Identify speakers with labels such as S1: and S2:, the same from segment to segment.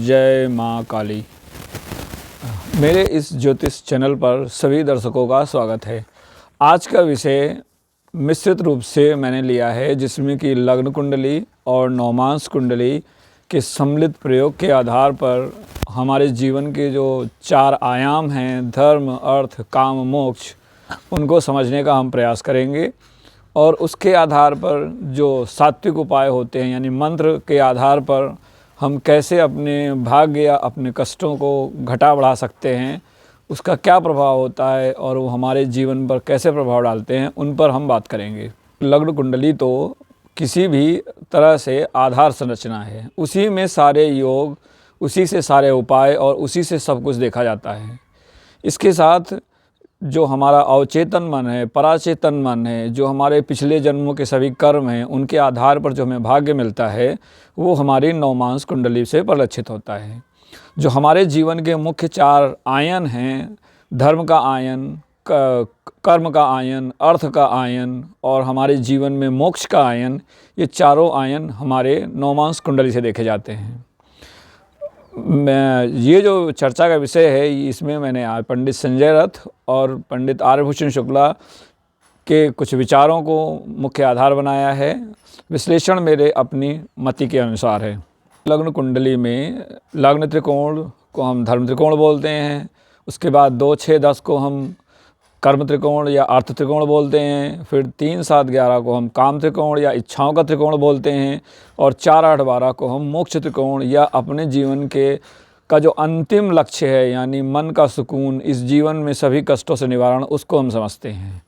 S1: जय माँ काली। मेरे इस ज्योतिष चैनल पर सभी दर्शकों का स्वागत है। आज का विषय मिश्रित रूप से मैंने लिया है, जिसमें कि लग्न कुंडली और नवमांस कुंडली के सम्मिलित प्रयोग के आधार पर हमारे जीवन के जो 4 आयाम हैं, धर्म, अर्थ, काम, मोक्ष, उनको समझने का हम प्रयास करेंगे। और उसके आधार पर जो सात्विक उपाय होते हैं, यानी मंत्र के आधार पर हम कैसे अपने भाग्य या अपने कष्टों को घटा बढ़ा सकते हैं, उसका क्या प्रभाव होता है और वो हमारे जीवन पर कैसे प्रभाव डालते हैं, उन पर हम बात करेंगे। लग्न कुंडली तो किसी भी तरह से आधार संरचना है, उसी में सारे योग, उसी से सारे उपाय और उसी से सब कुछ देखा जाता है। इसके साथ जो हमारा अवचेतन मन है, पराचेतन मन है, जो हमारे पिछले जन्मों के सभी कर्म हैं, उनके आधार पर जो हमें भाग्य मिलता है, वो हमारी नवमांस कुंडली से परिलक्षित होता है। जो हमारे जीवन के मुख्य 4 आयन हैं, धर्म का आयन, कर्म का आयन, अर्थ का आयन और हमारे जीवन में मोक्ष का आयन, ये चारों आयन हमारे नवमांस कुंडली से देखे जाते हैं। ये जो चर्चा का विषय है, इसमें मैंने आज पंडित संजय रथ और पंडित आर्यभूषण शुक्ला के कुछ विचारों को मुख्य आधार बनाया है। विश्लेषण मेरे अपनी मति के अनुसार है। लग्न कुंडली में लग्न त्रिकोण को हम धर्म त्रिकोण बोलते हैं, उसके बाद 2, 6, 10 को हम कर्म त्रिकोण या अर्थ त्रिकोण बोलते हैं, फिर 3, 7, 11 को हम काम त्रिकोण या इच्छाओं का त्रिकोण बोलते हैं, और 4, 8, 12 को हम मोक्ष त्रिकोण या अपने जीवन के का जो अंतिम लक्ष्य है, यानी मन का सुकून, इस जीवन में सभी कष्टों से निवारण, उसको हम समझते हैं।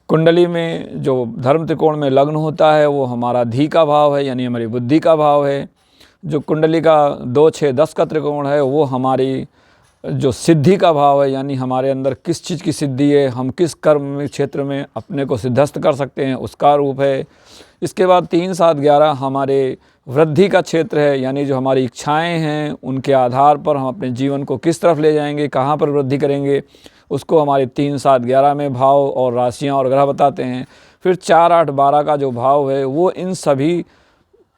S1: कुंडली में जो धर्म त्रिकोण में लग्न होता है, वो हमारा धी का भाव है, यानी हमारी बुद्धि का भाव है। जो कुंडली का 2, 6, 10 का त्रिकोण है, वो हमारी जो सिद्धि का भाव है, यानी हमारे अंदर किस चीज़ की सिद्धि है, हम किस कर्म क्षेत्र में अपने को सिद्धस्त कर सकते हैं, उसका रूप है। इसके बाद 3, 7, 11 हमारे वृद्धि का क्षेत्र है, यानी जो हमारी इच्छाएं हैं, उनके आधार पर हम अपने जीवन को किस तरफ ले जाएंगे, कहाँ पर वृद्धि करेंगे, उसको हमारे 3, 7, 11 में भाव और राशियाँ और ग्रह बताते हैं। फिर 4, 8, 12 का जो भाव है, वो इन सभी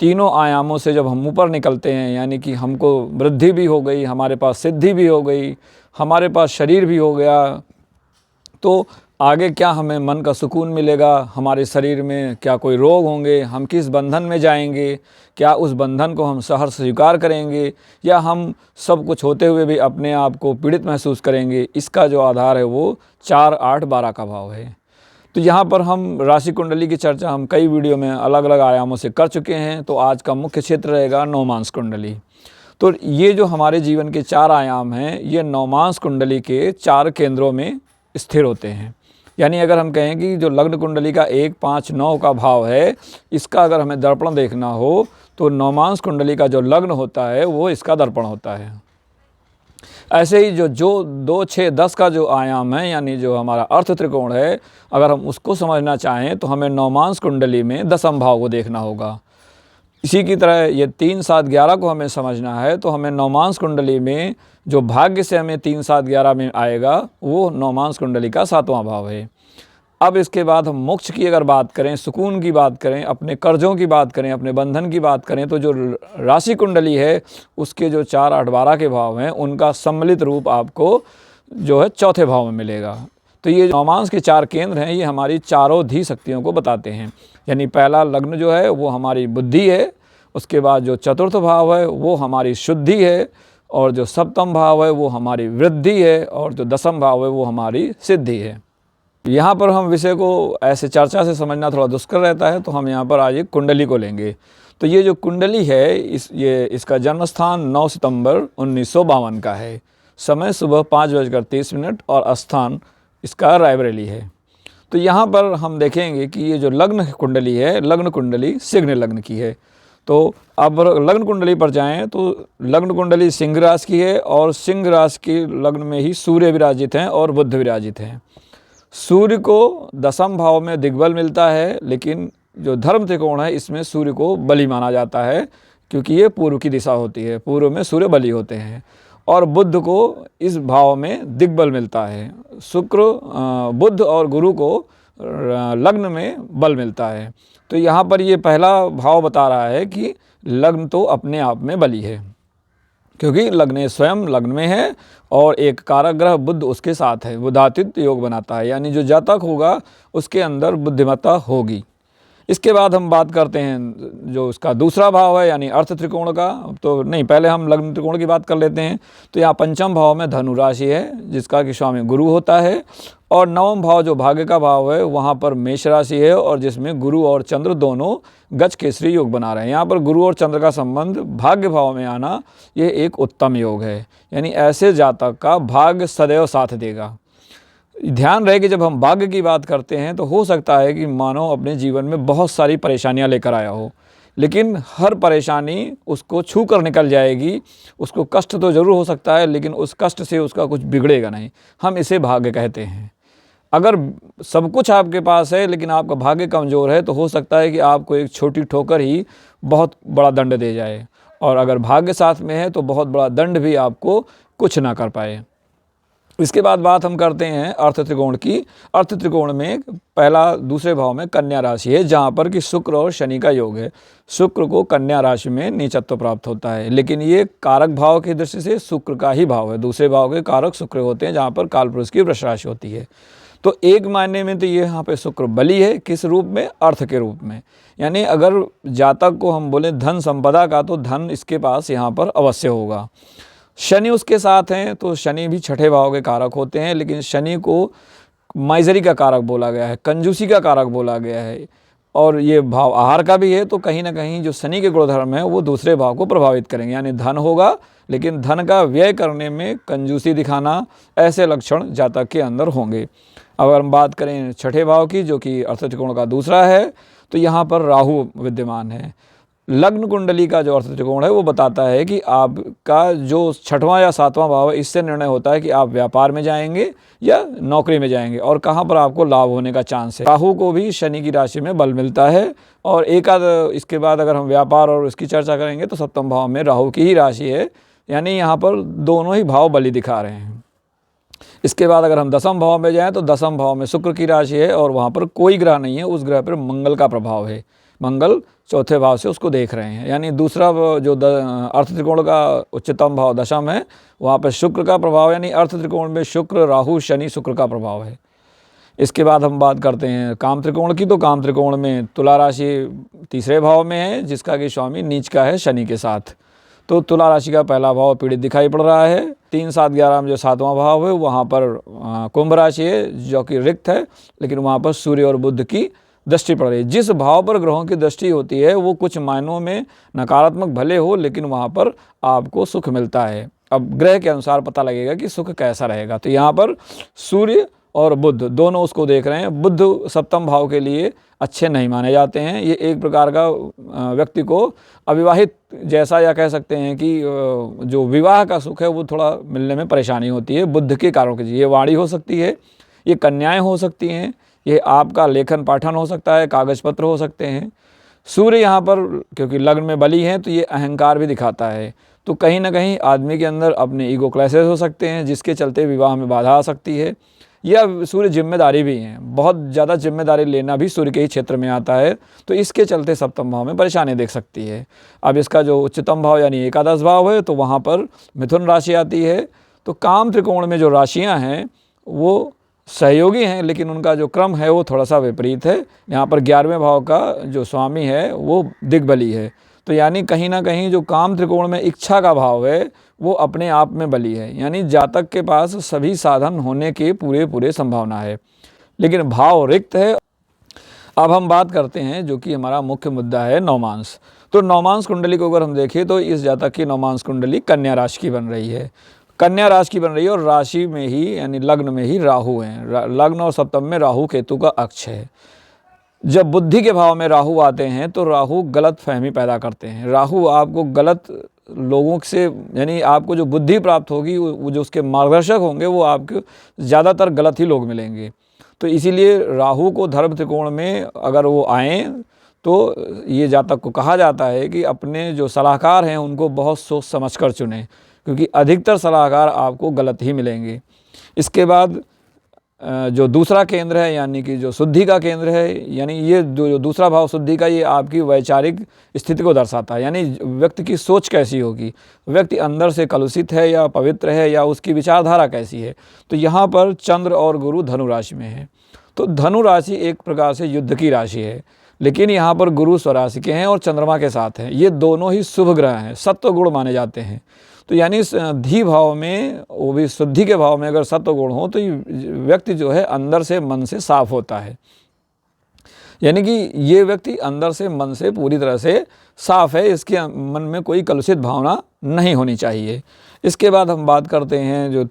S1: तीनों आयामों से जब हम ऊपर निकलते हैं, यानी कि हमको वृद्धि भी हो गई, हमारे पास सिद्धि भी हो गई, हमारे पास शरीर भी हो गया, तो आगे क्या हमें मन का सुकून मिलेगा, हमारे शरीर में क्या कोई रोग होंगे, हम किस बंधन में जाएंगे, क्या उस बंधन को हम सहर्ष स्वीकार करेंगे या हम सब कुछ होते हुए भी अपने आप को पीड़ित महसूस करेंगे, इसका जो आधार है वो 4, 8, 12 का भाव है। तो यहाँ पर हम राशि कुंडली की चर्चा हम कई वीडियो में अलग अलग आयामों से कर चुके हैं, तो आज का मुख्य क्षेत्र रहेगा नवमांस कुंडली। तो ये जो हमारे जीवन के 4 आयाम हैं, ये नवमांस कुंडली के 4 केंद्रों में स्थिर होते हैं। यानी अगर हम कहें कि जो लग्न कुंडली का 1, 5, 9 का भाव है, इसका अगर हमें दर्पण देखना हो, तो नवमांस कुंडली का जो लग्न होता है, वो इसका दर्पण होता है। ऐसे ही जो 2, 6, 10 का जो आयाम है, यानी जो हमारा अर्थ त्रिकोण है, अगर हम उसको समझना चाहें तो हमें नवमांस कुंडली में दशम भाव को देखना होगा। इसी की तरह ये 3, 7, 11 को हमें समझना है तो हमें नवमांस कुंडली में जो भाग्य से हमें 3, 7, 11 में आएगा, वो नवमांस कुंडली का 7वां भाव है। अब इसके बाद हम मोक्ष की अगर बात करें, सुकून की बात करें, अपने कर्जों की बात करें, अपने बंधन की बात करें, तो जो राशि कुंडली है, उसके जो 4, 8, 12 के भाव हैं, उनका सम्मिलित रूप आपको जो है 4थे भाव में मिलेगा। तो ये नवमांस के 4 केंद्र हैं, ये हमारी चारों धी शक्तियों को बताते हैं। यानी पहला लग्न जो है वो हमारी बुद्धि है, उसके बाद जो 4th भाव है वो हमारी शुद्धि है, और जो 7म भाव है वो हमारी वृद्धि है, और जो 10म भाव है वो हमारी सिद्धि है। यहाँ पर हम विषय को ऐसे चर्चा से समझना थोड़ा दुष्कर रहता है, तो हम यहाँ पर आज एक कुंडली को लेंगे। तो ये जो कुंडली है, इसका जन्म स्थान 9 सितंबर 1952 का है, समय सुबह 5:30 और स्थान इसका रायबरेली है। तो यहाँ पर हम देखेंगे कि ये जो लग्न कुंडली है, लग्न कुंडली सिंह लग्न की है। तो अब लग्न कुंडली पर जाएं तो लग्न कुंडली सिंह राशि की है, और सिंह राशि की लग्न में ही सूर्य विराजित हैं और बुध विराजित हैं। सूर्य को 10म भाव में दिग्बल मिलता है, लेकिन जो धर्म त्रिकोण है, इसमें सूर्य को बली माना जाता है, क्योंकि ये पूर्व की दिशा होती है, पूर्व में सूर्य बली होते हैं। और बुध को इस भाव में दिग्बल मिलता है। शुक्र, बुध और गुरु को लग्न में बल मिलता है। तो यहाँ पर ये पहला भाव बता रहा है कि लग्न तो अपने आप में बली है। क्योंकि लग्न स्वयं लग्न में है और एक कारक ग्रह बुध उसके साथ है, बुधातित्व योग बनाता है, यानी जो जातक होगा उसके अंदर बुद्धिमत्ता होगी। इसके बाद हम बात करते हैं जो उसका दूसरा भाव है यानी अर्थ त्रिकोण का। तो नहीं, पहले हम लग्न त्रिकोण की बात कर लेते हैं। तो यहाँ पंचम भाव में धनु राशि है जिसका कि स्वामी गुरु होता है, और नवम भाव जो भाग्य का भाव है वहाँ पर मेष राशि है और जिसमें गुरु और चंद्र दोनों गज केसरी योग बना रहे हैं। यहाँ पर गुरु और चंद्र का संबंध भाग्य भाव में आना ये एक उत्तम योग है, यानी ऐसे जातक का भाग्य सदैव साथ देगा। ध्यान रहे कि जब हम भाग्य की बात करते हैं तो हो सकता है कि मानव अपने जीवन में बहुत सारी परेशानियां लेकर आया हो, लेकिन हर परेशानी उसको छू कर निकल जाएगी। उसको कष्ट तो ज़रूर हो सकता है लेकिन उस कष्ट से उसका कुछ बिगड़ेगा नहीं, हम इसे भाग्य कहते हैं। अगर सब कुछ आपके पास है लेकिन आपका भाग्य कमज़ोर है तो हो सकता है कि आपको एक छोटी ठोकर ही बहुत बड़ा दंड दे जाए, और अगर भाग्य साथ में है तो बहुत बड़ा दंड भी आपको कुछ ना कर पाए। इसके बाद बात हम करते हैं अर्थ त्रिकोण की। अर्थ त्रिकोण में पहला दूसरे भाव में कन्या राशि है जहाँ पर कि शुक्र और शनि का योग है। शुक्र को कन्या राशि में नीचत्व प्राप्त होता है, लेकिन ये कारक भाव की दृष्टि से शुक्र का ही भाव है। दूसरे भाव के कारक शुक्र होते हैं जहाँ पर कालपुरुष की वृष राशि होती है। तो एक मायने में तो ये यहाँ पे शुक्र बली है, किस रूप में? अर्थ के रूप में। यानी अगर जातक को हम बोले धन संपदा का, तो धन इसके पास यहाँ पर अवश्य होगा। शनि उसके साथ हैं तो शनि भी छठे भाव के कारक होते हैं, लेकिन शनि को माइजरी का कारक बोला गया है, कंजूसी का कारक बोला गया है, और ये भाव आहार का भी है। तो कहीं ना कहीं जो शनि के गुणधर्म है वो दूसरे भाव को प्रभावित करेंगे, यानी धन होगा लेकिन धन का व्यय करने में कंजूसी दिखाना, ऐसे लक्षण जातक के अंदर होंगे। अगर हम बात करें छठे भाव की जो कि अर्थ त्रिकोण का दूसरा है, तो यहाँ पर राहु विद्यमान है। लग्न कुंडली का जो अर्थ त्रिकोण है वो बताता है कि आपका जो छठवां या सातवां भाव है इससे निर्णय होता है कि आप व्यापार में जाएंगे या नौकरी में जाएंगे और कहाँ पर आपको लाभ होने का चांस है। राहु को भी शनि की राशि में बल मिलता है, और इसके बाद अगर हम व्यापार और उसकी चर्चा करेंगे तो सप्तम भाव में राहु की ही राशि है, यानी यहाँ पर दोनों ही भाव बली दिखा रहे हैं। इसके बाद अगर हम दसम भाव में जाएँ तो दसम भाव में शुक्र की राशि है और वहाँ पर कोई ग्रह नहीं है, उस ग्रह पर मंगल का प्रभाव है। मंगल चौथे भाव से उसको देख रहे हैं, यानी दूसरा जो अर्थ त्रिकोण का उच्चतम भाव दशम है वहाँ पर शुक्र का प्रभाव, यानी अर्थ त्रिकोण में शुक्र राहु शनि शुक्र का प्रभाव है। इसके बाद हम बात करते हैं काम त्रिकोण की। तो काम त्रिकोण में तुला राशि तीसरे भाव में है जिसका कि स्वामी नीच का है शनि के साथ। तो तुला राशि का पहला भाव पीड़ित दिखाई पड़ रहा है। 3, 7, 11 में जो सातवां भाव है वहाँ पर कुंभ राशि है जो कि रिक्त है, लेकिन वहाँ पर सूर्य और बुध की दृष्टि पड़ रही है। जिस भाव पर ग्रहों की दृष्टि होती है वो कुछ मायनों में नकारात्मक भले हो, लेकिन वहाँ पर आपको सुख मिलता है। अब ग्रह के अनुसार पता लगेगा कि सुख कैसा रहेगा। तो यहाँ पर सूर्य और बुध दोनों उसको देख रहे हैं। बुध सप्तम भाव के लिए अच्छे नहीं माने जाते हैं। ये एक प्रकार का व्यक्ति को अविवाहित जैसा, या कह सकते हैं कि जो विवाह का सुख है वो थोड़ा मिलने में परेशानी होती है बुध के कारणों की। ये वाणी हो सकती है, ये कन्याएं हो सकती हैं, ये आपका लेखन पाठन हो सकता है, कागज पत्र हो सकते हैं। सूर्य यहाँ पर क्योंकि लग्न में बली है तो ये अहंकार भी दिखाता है। तो कहीं ना कहीं आदमी के अंदर अपने ईगो क्लैशेस हो सकते हैं जिसके चलते विवाह में बाधा आ सकती है। या सूर्य जिम्मेदारी भी है, बहुत ज़्यादा जिम्मेदारी लेना भी सूर्य के ही क्षेत्र में आता है, तो इसके चलते सप्तम भाव में परेशानी देख सकती है। अब इसका जो उच्चतम भाव यानी एकादश भाव है तो वहाँ पर मिथुन राशि आती है। तो काम त्रिकोण में जो राशियाँ हैं वो सहयोगी हैं, लेकिन उनका जो क्रम है वो थोड़ा सा विपरीत है। यहाँ पर 11वें भाव का जो स्वामी है वो दिग्बली है। तो यानी कहीं ना कहीं जो काम त्रिकोण में इच्छा का भाव है वो अपने आप में बली है, यानी जातक के पास सभी साधन होने के पूरे संभावना है, लेकिन भाव रिक्त है। अब हम बात करते हैं जो कि हमारा मुख्य मुद्दा है नवमांश। तो नवमांश कुंडली को अगर हम देखें तो इस जातक की नवमांश कुंडली कन्या राशि की बन रही है। कन्या राशि की बन रही है और राशि में ही यानी लग्न में ही राहु हैं। लग्न और सप्तम में राहु केतु का अक्ष है। जब बुद्धि के भाव में राहु आते हैं तो राहु गलत फहमी पैदा करते हैं। राहु आपको गलत लोगों से, यानी आपको जो बुद्धि प्राप्त होगी वो जो उसके मार्गदर्शक होंगे वो आपको ज़्यादातर गलत ही लोग मिलेंगे। तो इसीलिए राहु को धर्म त्रिकोण में अगर वो आएँ तो ये जातक को कहा जाता है कि अपने जो सलाहकार हैं उनको बहुत सोच समझ कर चुनें, क्योंकि अधिकतर सलाहकार आपको गलत ही मिलेंगे। इसके बाद जो दूसरा केंद्र है यानी कि जो शुद्धि का केंद्र है, यानी ये जो दूसरा भाव शुद्धि का, ये आपकी वैचारिक स्थिति को दर्शाता है, यानी व्यक्ति की सोच कैसी होगी, व्यक्ति अंदर से कलुषित है या पवित्र है, या उसकी विचारधारा कैसी है। तो यहाँ पर चंद्र और गुरु धनु राशि में है। तो धनु राशि एक प्रकार से युद्ध की राशि है, लेकिन यहाँ पर गुरु स्वराशि के हैं और चंद्रमा के साथ हैं। ये दोनों ही शुभ ग्रह हैं, सत्व गुण माने जाते हैं। तो यानी धी भाव में, वो भी शुद्धि के भाव में अगर सत्व गुण हो तो व्यक्ति जो है अंदर से मन से साफ होता है, यानी कि ये व्यक्ति अंदर से मन से पूरी तरह से साफ है, इसके मन में कोई कलुषित भावना नहीं होनी चाहिए। इसके बाद हम बात करते हैं जो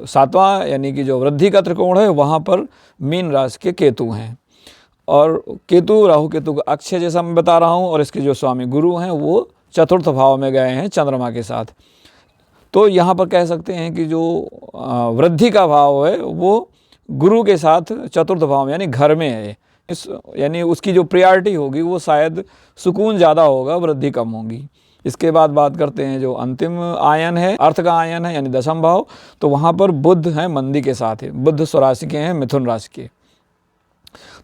S1: 7वां यानी कि जो वृद्धि का त्रिकोण है, वहाँ पर मीन राशि के केतु हैं, और केतु राहु केतु का अक्षय जैसा मैं बता रहा हूँ, और इसके जो स्वामी गुरु हैं वो चतुर्थ भाव में गए हैं चंद्रमा के साथ। तो यहाँ पर कह सकते हैं कि जो वृद्धि का भाव है वो गुरु के साथ चतुर्थ भाव यानी घर में है, यानी उसकी जो प्रायोरिटी होगी वो शायद सुकून ज़्यादा होगा, वृद्धि कम होगी। इसके बाद बात करते हैं जो अंतिम आयन है, अर्थ का आयन है यानी दशम भाव, तो वहाँ पर बुध हैं मंदी के साथ है, बुध स्वराशि के हैं मिथुन राशि के।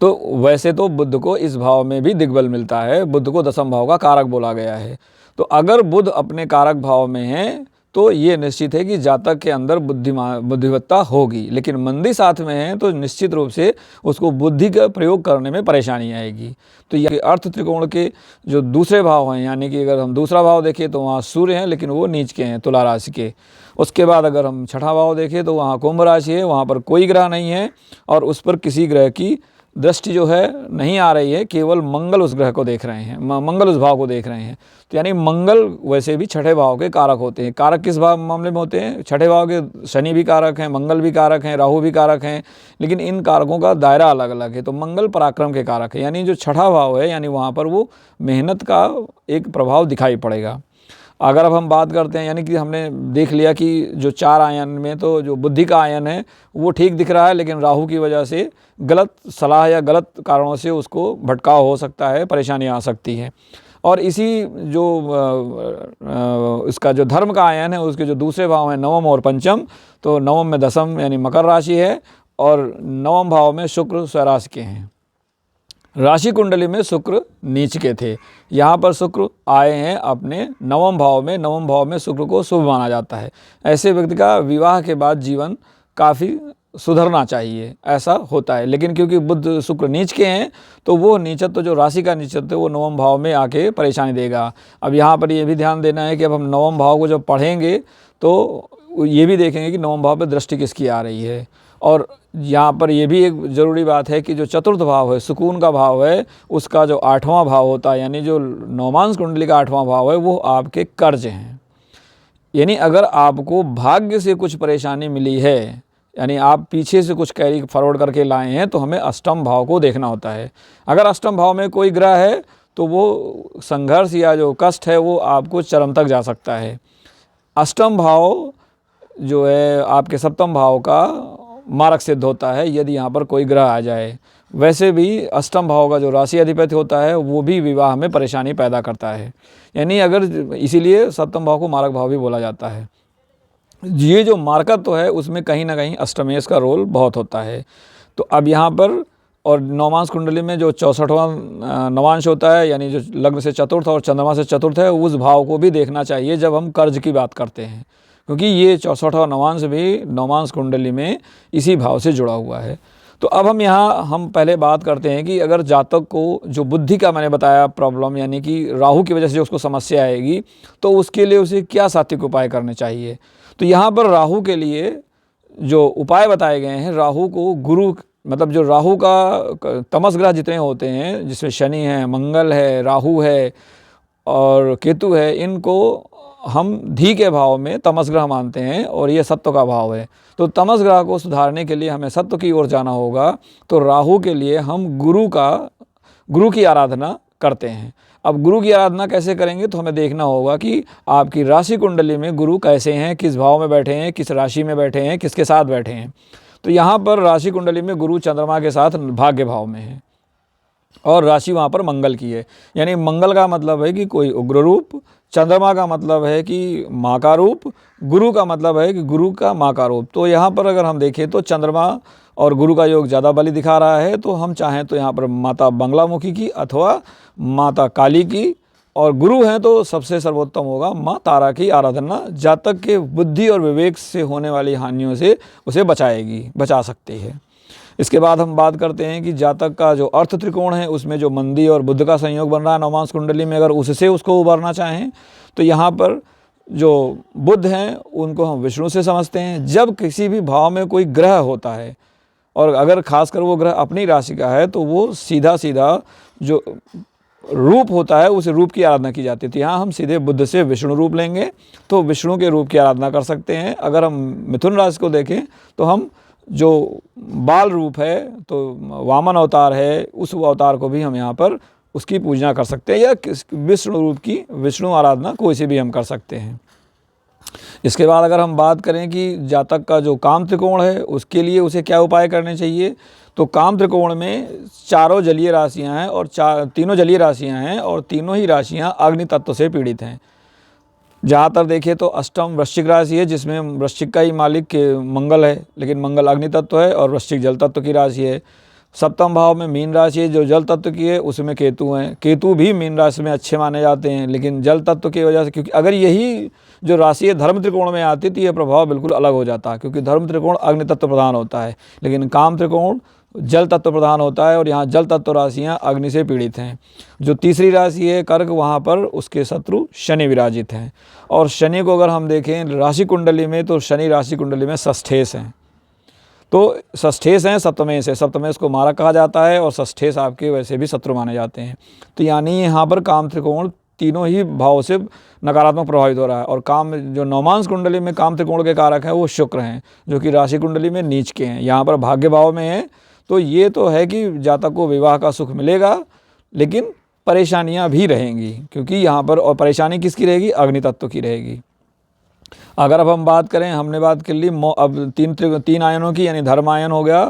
S1: तो वैसे तो बुध को इस भाव में भी दिग्बल मिलता है, बुध को दशम भाव का कारक बोला गया है। तो अगर बुध अपने कारक भाव में है तो ये निश्चित है कि जातक के अंदर बुद्धिमत्ता होगी, लेकिन मंदी साथ में है तो निश्चित रूप से उसको बुद्धि का प्रयोग करने में परेशानी आएगी। तो ये अर्थ त्रिकोण के जो दूसरे भाव हैं, यानी कि अगर हम दूसरा भाव देखें तो वहाँ सूर्य हैं, लेकिन वो नीच के हैं तुला राशि के। उसके बाद अगर हम छठा भाव देखें तो वहाँ कुंभ राशि है, वहाँ पर कोई ग्रह नहीं है और उस पर किसी ग्रह की दृष्टि जो है नहीं आ रही है, केवल मंगल उस ग्रह को देख रहे हैं, मंगल उस भाव को देख रहे हैं। तो यानी मंगल वैसे भी छठे भाव के कारक होते हैं। कारक किस भाव मामले में होते हैं? छठे भाव के शनि भी कारक हैं, मंगल भी कारक हैं, राहु भी कारक हैं, लेकिन इन कारकों का दायरा अलग अलग है। तो मंगल पराक्रम के कारक है, यानी जो छठा भाव है यानी वहाँ पर वो मेहनत का एक प्रभाव दिखाई पड़ेगा। अगर अब हम बात करते हैं, यानी कि हमने देख लिया कि जो 4 आयन में तो जो बुद्धि का आयन है वो ठीक दिख रहा है, लेकिन राहु की वजह से गलत सलाह या गलत कारणों से उसको भटकाव हो सकता है, परेशानी आ सकती है। और इसी जो इसका जो धर्म का आयन है उसके जो दूसरे भाव हैं नवम और पंचम, तो नवम में दशम यानी मकर राशि है और नवम भाव में शुक्र स्वराशि के हैं। राशि कुंडली में शुक्र नीच के थे, यहाँ पर शुक्र आए हैं अपने नवम भाव में। नवम भाव में शुक्र को शुभ माना जाता है। ऐसे व्यक्ति का विवाह के बाद जीवन काफ़ी सुधरना चाहिए, ऐसा होता है। लेकिन क्योंकि बुध शुक्र नीच के हैं तो वो नीचत्व तो जो राशि का नीचत्व है वो नवम भाव में आके परेशानी देगा। अब यहाँ पर ये भी ध्यान देना है कि अब हम नवम भाव को जब पढ़ेंगे तो ये भी देखेंगे कि नवम भाव पर दृष्टि किसकी आ रही है। और यहाँ पर यह भी एक ज़रूरी बात है कि जो चतुर्थ भाव है, सुकून का भाव है, उसका जो 8वां भाव होता है, यानी जो नवमांश कुंडली का 8वां भाव है, वो आपके कर्ज हैं। यानी अगर आपको भाग्य से कुछ परेशानी मिली है, यानी आप पीछे से कुछ कैरी फॉरवर्ड करके लाए हैं, तो हमें अष्टम भाव को देखना होता है। अगर अष्टम भाव में कोई ग्रह है तो वो संघर्ष या जो कष्ट है वो आपको चरम तक जा सकता है। अष्टम भाव जो है आपके सप्तम भाव का मारक सिद्ध होता है यदि यहाँ पर कोई ग्रह आ जाए। वैसे भी अष्टम भाव का जो राशि अधिपति होता है वो भी विवाह में परेशानी पैदा करता है, यानी अगर इसीलिए सप्तम भाव को मारक भाव भी बोला जाता है। ये जो मारकत्व तो है उसमें कहीं ना कहीं अष्टमेश का रोल बहुत होता है। तो अब यहाँ पर और नवमांश कुंडली में जो 64वां नवांश होता है, यानी जो लग्न से चतुर्थ और चंद्रमा से चतुर्थ है, उस भाव को भी देखना चाहिए जब हम कर्ज की बात करते हैं, क्योंकि ये 64वां नवांश भी नवमांश कुंडली में इसी भाव से जुड़ा हुआ है। तो अब हम पहले बात करते हैं कि अगर जातक को जो बुद्धि का मैंने बताया प्रॉब्लम, यानी कि राहु की वजह से उसको समस्या आएगी, तो उसके लिए उसे क्या सात्विक उपाय करने चाहिए। तो यहाँ पर राहु के लिए जो उपाय बताए गए हैं, राहु को गुरु मतलब जो राहु का तमस ग्रह जितने होते हैं, जिसमें शनि है, मंगल है, राहु है और केतु है, इनको हम धी के भाव में तमस ग्रह मानते हैं और ये सत्व का भाव है। तो तमस ग्रह को सुधारने के लिए हमें सत्व की ओर जाना होगा। तो राहु के लिए हम गुरु की आराधना करते हैं। अब गुरु की आराधना कैसे करेंगे, तो हमें देखना होगा कि आपकी राशि कुंडली में गुरु कैसे हैं, किस भाव में बैठे हैं, किस राशि में बैठे हैं, किसके साथ बैठे हैं। तो यहाँ पर राशि कुंडली में गुरु चंद्रमा के साथ भाग्य भाव में है और राशि वहाँ पर मंगल की है, यानी मंगल का मतलब है कि कोई उग्र रूप, चंद्रमा का मतलब है कि माँ का रूप, गुरु का मतलब है कि गुरु का माँ का रूप। तो यहाँ पर अगर हम देखें तो चंद्रमा और गुरु का योग ज़्यादा बली दिखा रहा है, तो हम चाहें तो यहाँ पर माता बंगलामुखी की अथवा माता काली की, और गुरु हैं तो सबसे सर्वोत्तम होगा माँ तारा की आराधना, जातक के बुद्धि और विवेक से होने वाली हानियों से उसे बचा सकती है। इसके बाद हम बात करते हैं कि जातक का जो अर्थ त्रिकोण है उसमें जो मंदी और बुध का संयोग बन रहा है नवमांश कुंडली में, अगर उससे उसको उबारना चाहें तो यहाँ पर जो बुध हैं उनको हम विष्णु से समझते हैं। जब किसी भी भाव में कोई ग्रह होता है और अगर खासकर वो ग्रह अपनी राशि का है तो वो सीधा जो रूप होता है उस रूप की आराधना की जाती है। तो यहाँ हम सीधे बुध से विष्णु रूप लेंगे तो विष्णु के रूप की आराधना कर सकते हैं। अगर हम मिथुन राशि को देखें तो हम जो बाल रूप है तो वामन अवतार है, उस अवतार को भी हम यहाँ पर उसकी पूजना कर सकते हैं, या विष्णु रूप की विष्णु आराधना कोई से भी हम कर सकते हैं। इसके बाद अगर हम बात करें कि जातक का जो काम त्रिकोण है उसके लिए उसे क्या उपाय करने चाहिए, तो काम त्रिकोण में चारों जलीय राशियां हैं और तीनों जलीय राशियां हैं और तीनों ही राशियां अग्नि तत्व से पीड़ित हैं। जहाँ तक देखें तो अष्टम वृश्चिक राशि है जिसमें वृश्चिक का ही मालिक के मंगल है, लेकिन मंगल अग्नि तत्व है और वृश्चिक जल तत्व की राशि है। सप्तम भाव में मीन राशि है जो जल तत्व की है, उसमें केतु हैं। केतु भी मीन राशि में अच्छे माने जाते हैं, लेकिन जल तत्व की वजह से, क्योंकि अगर यही जो राशि है धर्म त्रिकोण में आती तो यह प्रभाव बिल्कुल अलग हो जाता है, क्योंकि धर्म त्रिकोण अग्नि तत्व प्रधान होता है लेकिन काम त्रिकोण जल तत्व प्रधान होता है और यहाँ जल तत्व राशियाँ अग्नि से पीड़ित हैं। जो तीसरी राशि है कर्क, वहाँ पर उसके शत्रु शनि विराजित हैं। और शनि को अगर हम देखें राशि कुंडली में तो शनि राशि कुंडली में षष्ठेश हैं, तो षष्ठेश हैं सप्तमेश है, सप्तमेश को मारक कहा जाता है और षष्ठेश आपके वैसे भी शत्रु माने जाते हैं। तो यानी यहाँ पर काम त्रिकोण तीनों ही भाव से नकारात्मक प्रभावित हो रहा है। और काम जो नवमांश कुंडली में काम त्रिकोण के कारक हैं वो शुक्र हैं जो कि राशि कुंडली में नीच के हैं, यहाँ पर भाग्य भाव में हैं। तो ये तो है कि जातक को विवाह का सुख मिलेगा लेकिन परेशानियां भी रहेंगी, क्योंकि यहाँ पर और परेशानी किसकी रहेगी, अग्नि तत्व की रहेगी। अगर अब हम बात करें, हमने बात कर ली अब तीन आयनों की, यानी धर्म आयन हो गया,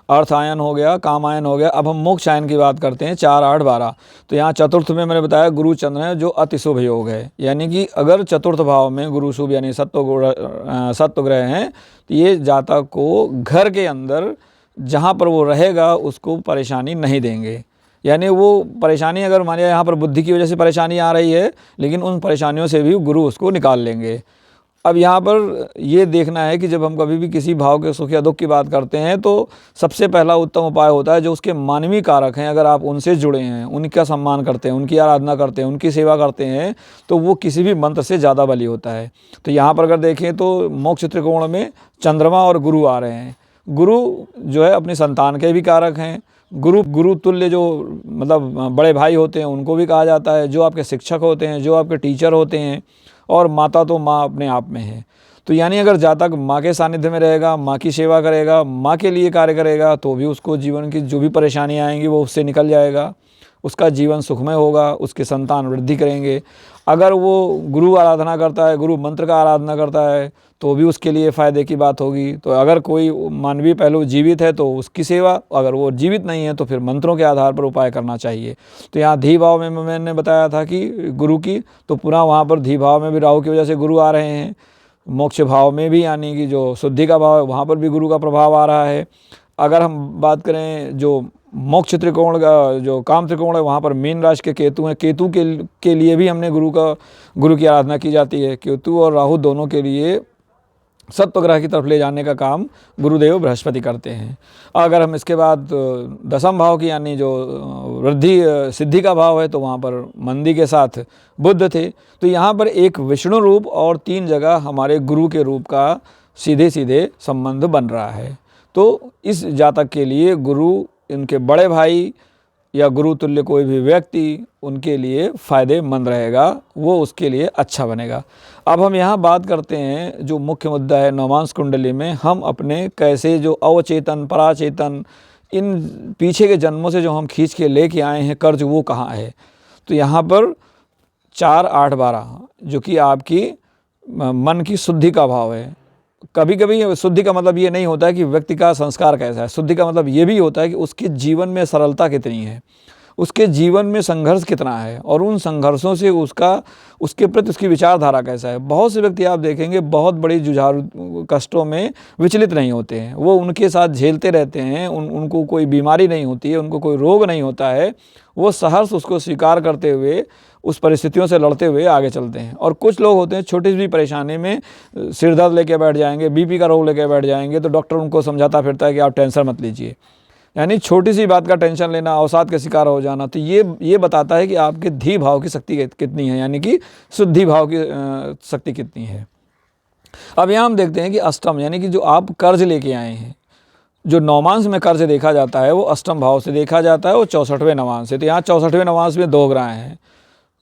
S1: अर्थ आयन हो गया, काम आयन हो गया। अब हम मोक्ष आयन की बात करते हैं 4, 8, 12। तो यहाँ चतुर्थ में मैंने बताया गुरु चंद्र है जो अति शुभ योग है, यानी कि अगर चतुर्थ भाव में गुरु शुभ यानी सत्व ग्रह हैं तो ये जातक को घर के अंदर जहाँ पर वो रहेगा उसको परेशानी नहीं देंगे। यानी वो परेशानी अगर मानिए यहाँ पर बुद्धि की वजह से परेशानी आ रही है, लेकिन उन परेशानियों से भी गुरु उसको निकाल लेंगे। अब यहाँ पर ये देखना है कि जब हम कभी भी किसी भाव के सुख या दुख की बात करते हैं तो सबसे पहला उत्तम उपाय होता है जो उसके मानवीय कारक हैं, अगर आप उनसे जुड़े हैं, उनका सम्मान करते हैं, उनकी आराधना करते हैं, उनकी सेवा करते हैं, तो वो किसी भी मंत्र से ज़्यादा बली होता है। तो यहाँ पर अगर देखें तो मोक्ष त्रिकोण में चंद्रमा और गुरु आ रहे हैं। गुरु जो है अपनी संतान के भी कारक हैं। गुरु तुल्य जो मतलब बड़े भाई होते हैं उनको भी कहा जाता है, जो आपके शिक्षक होते हैं, जो आपके टीचर होते हैं। और माता तो माँ अपने आप में है। तो यानी अगर जातक माँ के सानिध्य में रहेगा, माँ की सेवा करेगा, माँ के लिए कार्य करेगा, तो भी उसको जीवन की जो भी परेशानियाँ आएंगी वो उससे निकल जाएगा, उसका जीवन सुखमय होगा, उसके संतान वृद्धि करेंगे। अगर वो गुरु आराधना करता है, गुरु मंत्र का आराधना करता है, तो भी उसके लिए फ़ायदे की बात होगी। तो अगर कोई मानवीय पहलू जीवित है तो उसकी सेवा, अगर वो जीवित नहीं है तो फिर मंत्रों के आधार पर उपाय करना चाहिए। तो यहाँ धी भाव में मैंने बताया था कि गुरु की, तो पुनः वहाँ पर धी भाव में भी राहु की वजह से गुरु आ रहे हैं। मोक्ष भाव में भी यानी कि जो शुद्धि का भाव है वहाँ पर भी गुरु का प्रभाव आ रहा है। अगर हम बात करें जो मोक्ष त्रिकोण का जो काम त्रिकोण है वहाँ पर मीन राशि के केतु हैं। केतु के लिए भी हमने गुरु की आराधना की जाती है। केतु और राहु दोनों के लिए सत्व ग्रह की तरफ ले जाने का काम गुरुदेव बृहस्पति करते हैं। अगर हम इसके बाद दसम भाव की यानी जो वृद्धि सिद्धि का भाव है तो वहाँ पर मंदी के साथ बुध थे। तो यहाँ पर एक विष्णु रूप और 3 जगह हमारे गुरु के रूप का सीधे सीधे संबंध बन रहा है। तो इस जातक के लिए गुरु, इनके बड़े भाई या गुरु तुल्य कोई भी व्यक्ति उनके लिए फ़ायदेमंद रहेगा, वो उसके लिए अच्छा बनेगा। अब हम यहाँ बात करते हैं जो मुख्य मुद्दा है नवमांश कुंडली में, हम अपने कैसे जो अवचेतन पराचेतन इन पीछे के जन्मों से जो हम खींच के लेके आए हैं कर्ज, वो कहाँ है। तो यहाँ पर 4, 8, 12 जो कि आपकी मन की शुद्धि का भाव है। कभी कभी शुद्धि का मतलब ये नहीं होता है कि व्यक्ति का संस्कार कैसा है, शुद्धि का मतलब ये भी होता है कि उसके जीवन में सरलता कितनी है, उसके जीवन में संघर्ष कितना है और उन संघर्षों से उसके प्रति उसकी विचारधारा कैसा है। बहुत से व्यक्ति आप देखेंगे बहुत बड़ी जुझारू कष्टों में विचलित नहीं होते हैं, वो उनके साथ झेलते रहते हैं, उनको कोई बीमारी नहीं होती है, उनको कोई रोग नहीं होता है, वो सहर्ष उसको स्वीकार करते हुए उस परिस्थितियों से लड़ते हुए आगे चलते हैं। और कुछ लोग होते हैं छोटी सी परेशानी में सिर दर्द लेके बैठ जाएंगे, बीपी का रोग लेके बैठ जाएंगे, तो डॉक्टर उनको समझाता फिरता है कि आप टेंशन मत लीजिए। यानी छोटी सी बात का टेंशन लेना, अवसाद का शिकार हो जाना, तो ये बताता है कि आपके धी भाव की शक्ति कितनी है, यानी कि शुद्धि भाव की शक्ति कितनी है। अब यहाँ हम देखते हैं कि अष्टम यानी कि जो आप कर्ज लेके आए हैं, जो नवमांश में कर्ज देखा जाता है वो अष्टम भाव से देखा जाता है, वो 64वें नवांश से। तो यहाँ 64वें नवांश में 2 ग्रह हैं,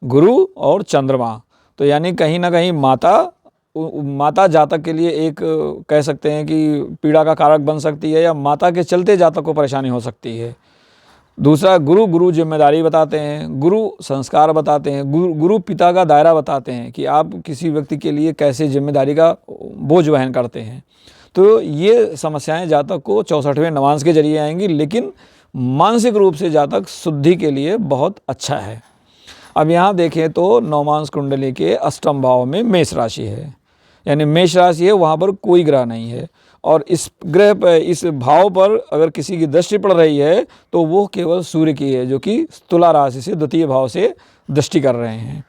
S1: गुरु और चंद्रमा। तो यानी कहीं ना कहीं माता जातक के लिए एक कह सकते हैं कि पीड़ा का कारक बन सकती है, या माता के चलते जातक को परेशानी हो सकती है। दूसरा गुरु जिम्मेदारी बताते हैं, गुरु संस्कार बताते हैं, गुरु पिता का दायरा बताते हैं कि आप किसी व्यक्ति के लिए कैसे जिम्मेदारी का बोझ वहन करते हैं। तो ये समस्याएं जातक को 64वें नवांश के जरिए आएंगी, लेकिन मानसिक रूप से जातक शुद्धि के लिए बहुत अच्छा है। अब यहाँ देखें तो नवमांश कुंडली के अष्टम भाव में मेष राशि है, यानी मेष राशि है, वहाँ पर कोई ग्रह नहीं है। और इस ग्रह पर, इस भाव पर अगर किसी की दृष्टि पड़ रही है तो वो केवल सूर्य की है, जो कि तुला राशि से द्वितीय भाव से दृष्टि कर रहे हैं।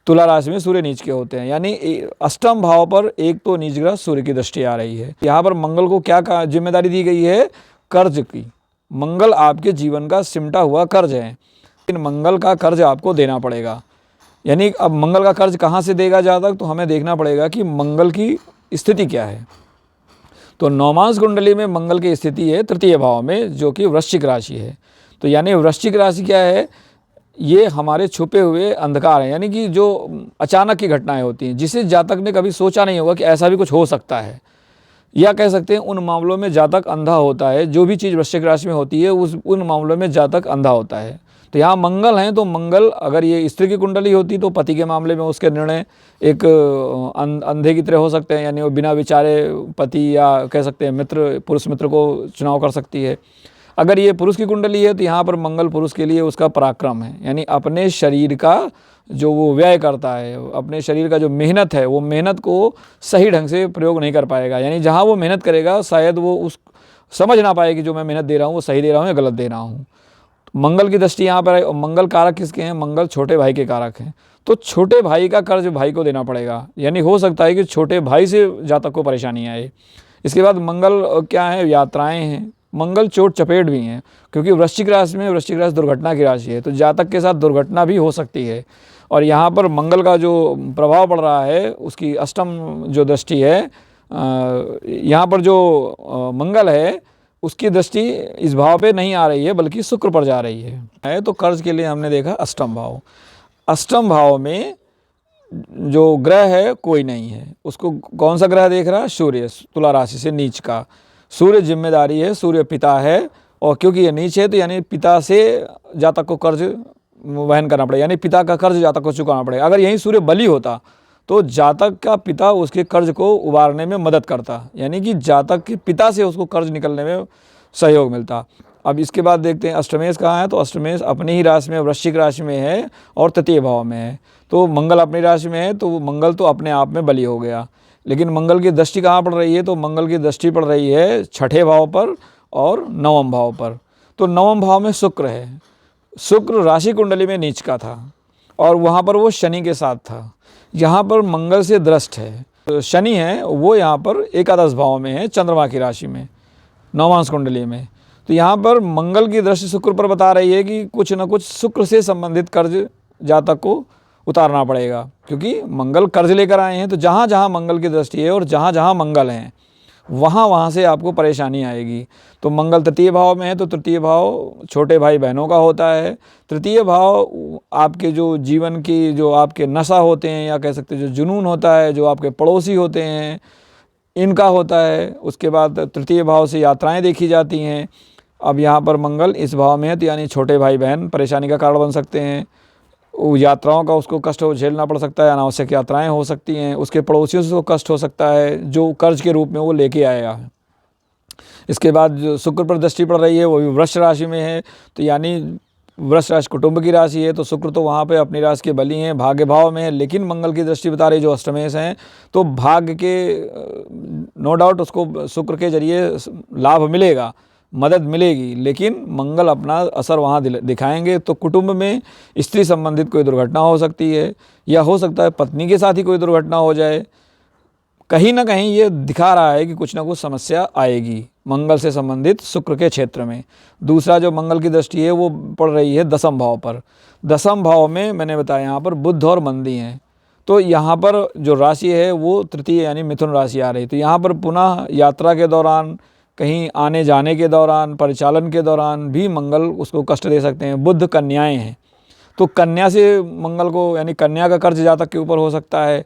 S1: तुला राशि में सूर्य नीच के होते हैं, यानी अष्टम भाव पर एक तो नीच ग्रह सूर्य की दृष्टि आ रही है। यहाँ पर मंगल को क्या जिम्मेदारी दी गई है? कर्ज की। मंगल आपके जीवन का सिमटा हुआ कर्ज है, लेकिन मंगल का कर्ज आपको देना पड़ेगा। यानी अब मंगल का कर्ज कहाँ से देगा जातक, तो हमें देखना पड़ेगा कि मंगल की स्थिति क्या है। तो नवमांश कुंडली में मंगल की स्थिति है तृतीय भाव में, जो कि वृश्चिक राशि है। तो यानी वृश्चिक राशि क्या है? ये हमारे छुपे हुए अंधकार हैं, यानी कि जो अचानक की घटनाएं होती हैं, जिसे जातक ने कभी सोचा नहीं होगा कि ऐसा भी कुछ हो सकता है, या कह सकते हैं उन मामलों में जातक अंधा होता है। जो भी चीज़ वृश्चिक राशि में होती है उन मामलों में जातक अंधा होता है। तो यहाँ मंगल हैं, तो मंगल अगर ये स्त्री की कुंडली होती तो पति के मामले में उसके निर्णय एक अंधे की तरह हो सकते हैं, यानी वो बिना विचारे पति या कह सकते हैं मित्र, पुरुष मित्र को चुनाव कर सकती है। अगर ये पुरुष की कुंडली है तो यहाँ पर मंगल पुरुष के लिए उसका पराक्रम है, यानी अपने शरीर का जो वो व्यय करता है, अपने शरीर का जो मेहनत है, वो मेहनत को सही ढंग से प्रयोग नहीं कर पाएगा। यानी जहाँ वो मेहनत करेगा शायद वो उस समझ ना पाए कि जो मैं मेहनत दे रहा हूँ वो सही दे रहा हूँ या गलत दे रहा हूँ। तो मंगल की दृष्टि यहाँ पर है। मंगल कारक किसके हैं? मंगल छोटे भाई के कारक हैं। तो छोटे भाई का कर्ज भाई को देना पड़ेगा, यानी हो सकता है कि छोटे भाई से जातक को परेशानी आए। इसके बाद मंगल क्या है? यात्राएं हैं। मंगल चोट चपेट भी हैं, क्योंकि वृश्चिक राशि में, वृश्चिक राशि दुर्घटना की राशि है, तो जातक के साथ दुर्घटना भी हो सकती है। और यहाँ पर मंगल का जो प्रभाव पड़ रहा है, उसकी अष्टम जो दृष्टि है, यहाँ पर जो मंगल है उसकी दृष्टि इस भाव पे नहीं आ रही है, बल्कि शुक्र पर जा रही है। तो कर्ज के लिए हमने देखा अष्टम भाव। अष्टम भाव में जो ग्रह है कोई नहीं है। उसको कौन सा ग्रह देख रहा है? सूर्य, तुला राशि से नीच का। सूर्य जिम्मेदारी है, सूर्य पिता है, और क्योंकि ये नीच है तो यानी पिता से जातक को कर्ज वहन करना पड़ेगा, यानी पिता का कर्ज जातक को चुकाना पड़ेगा। अगर यही सूर्य बली होता तो जातक का पिता उसके कर्ज को उबारने में मदद करता, यानी कि जातक के पिता से उसको कर्ज निकलने में सहयोग मिलता। अब इसके बाद देखते हैं अष्टमेश कहाँ है। तो अष्टमेश अपनी ही राशि में, वृश्चिक राशि में है और तृतीय भाव में है। तो मंगल अपनी राशि में है, तो मंगल तो अपने आप में बली हो गया। लेकिन मंगल की दृष्टि कहाँ पड़ रही है? तो मंगल की दृष्टि पड़ रही है छठे भाव पर और नवम भाव पर। तो नवम भाव में शुक्र है। शुक्र राशि कुंडली में नीच का था और वहाँ पर वो शनि के साथ था। यहाँ पर मंगल से दृष्ट है। तो शनि है वो यहाँ पर एकादश भाव में है, चंद्रमा की राशि में, नवमांश कुंडली में। तो यहाँ पर मंगल की दृष्टि शुक्र पर बता रही है कि कुछ न कुछ शुक्र से संबंधित कर्ज जातक को उतारना पड़ेगा, क्योंकि मंगल कर्ज लेकर आए हैं। तो जहाँ जहाँ मंगल की दृष्टि है और जहाँ जहाँ मंगल हैं वहाँ से आपको परेशानी आएगी। तो मंगल तृतीय भाव में है, तो तृतीय भाव छोटे भाई बहनों का होता है। तृतीय भाव आपके जो जीवन की जो आपके नशा होते हैं, या कह सकते हैं जो जुनून होता है, जो आपके पड़ोसी होते हैं, इनका होता है। उसके बाद तृतीय भाव से यात्राएं देखी जाती हैं। अब यहाँ पर मंगल इस भाव में है, तो यानी छोटे भाई बहन परेशानी का कारण बन सकते हैं। यात्राओं का उसको कष्ट झेलना पड़ सकता है, अनावश्यक यात्राएं हो सकती हैं। उसके पड़ोसियों से उसको कष्ट हो सकता है जो कर्ज के रूप में वो लेके आया है। इसके बाद जो शुक्र पर दृष्टि पड़ रही है वो भी वृष राशि में है, तो यानी वृष राशि कुटुंब की राशि है, तो शुक्र तो वहाँ पे अपनी राशि के बली हैं, भाग्य भाव में है, लेकिन मंगल की दृष्टि बता रही जो अष्टमेश हैं, तो भाग्य के नो डाउट उसको शुक्र के जरिए लाभ मिलेगा, मदद मिलेगी, लेकिन मंगल अपना असर वहाँ दिखाएंगे। तो कुटुंब में स्त्री संबंधित कोई दुर्घटना हो सकती है, या हो सकता है पत्नी के साथ ही कोई दुर्घटना हो जाए। कहीं ना कहीं ये दिखा रहा है कि कुछ ना कुछ समस्या आएगी मंगल से संबंधित शुक्र के क्षेत्र में। दूसरा जो मंगल की दृष्टि है वो पड़ रही है दसम भाव पर। दसम भाव में मैंने बताया यहाँ पर बुध और मंदी हैं, तो यहाँ पर जो राशि है वो तृतीय यानी मिथुन राशि आ रही। तो यहाँ पर पुनः यात्रा के दौरान, कहीं आने जाने के दौरान, परिचालन के दौरान भी मंगल उसको कष्ट दे सकते हैं। बुध कन्याएं हैं, तो कन्या से मंगल को यानी कन्या का कर्ज जातक के ऊपर हो सकता है।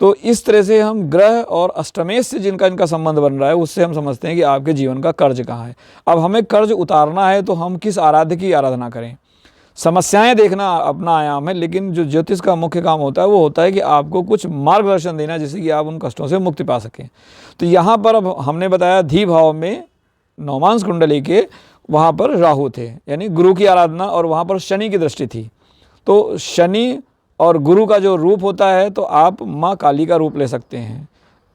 S1: तो इस तरह से हम ग्रह और अष्टमेश से जिनका इनका संबंध बन रहा है उससे हम समझते हैं कि आपके जीवन का कर्ज कहाँ है। अब हमें कर्ज उतारना है तो हम किस आराध्य की आराधना करें। समस्याएं देखना अपना आयाम है, लेकिन जो ज्योतिष का मुख्य काम होता है वो होता है कि आपको कुछ मार्गदर्शन देना जिससे कि आप उन कष्टों से मुक्ति पा सकें। तो यहाँ पर अब हमने बताया धी भाव में नवमांश कुंडली के वहाँ पर राहु थे यानी गुरु की आराधना, और वहाँ पर शनि की दृष्टि थी। तो शनि और गुरु का जो रूप होता है, तो आप माँ काली का रूप ले सकते हैं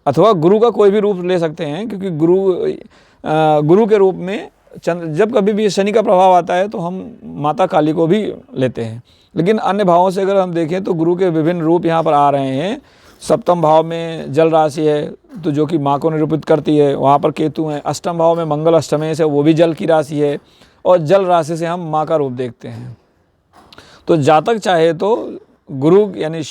S1: अथवा गुरु का कोई भी रूप ले सकते हैं, क्योंकि गुरु के रूप में जब कभी भी शनि का प्रभाव आता है तो हम माता काली को भी लेते हैं। लेकिन अन्य भावों से अगर हम देखें तो गुरु के विभिन्न रूप यहाँ पर आ रहे हैं। सप्तम भाव में जल राशि है तो जो कि माँ को निरूपित करती है, वहाँ पर केतु हैं। अष्टम भाव में मंगल अष्टमेश है, वो भी जल की राशि है, और जल राशि से हम माँ का रूप देखते हैं। तो जातक चाहे तो गुरु यानी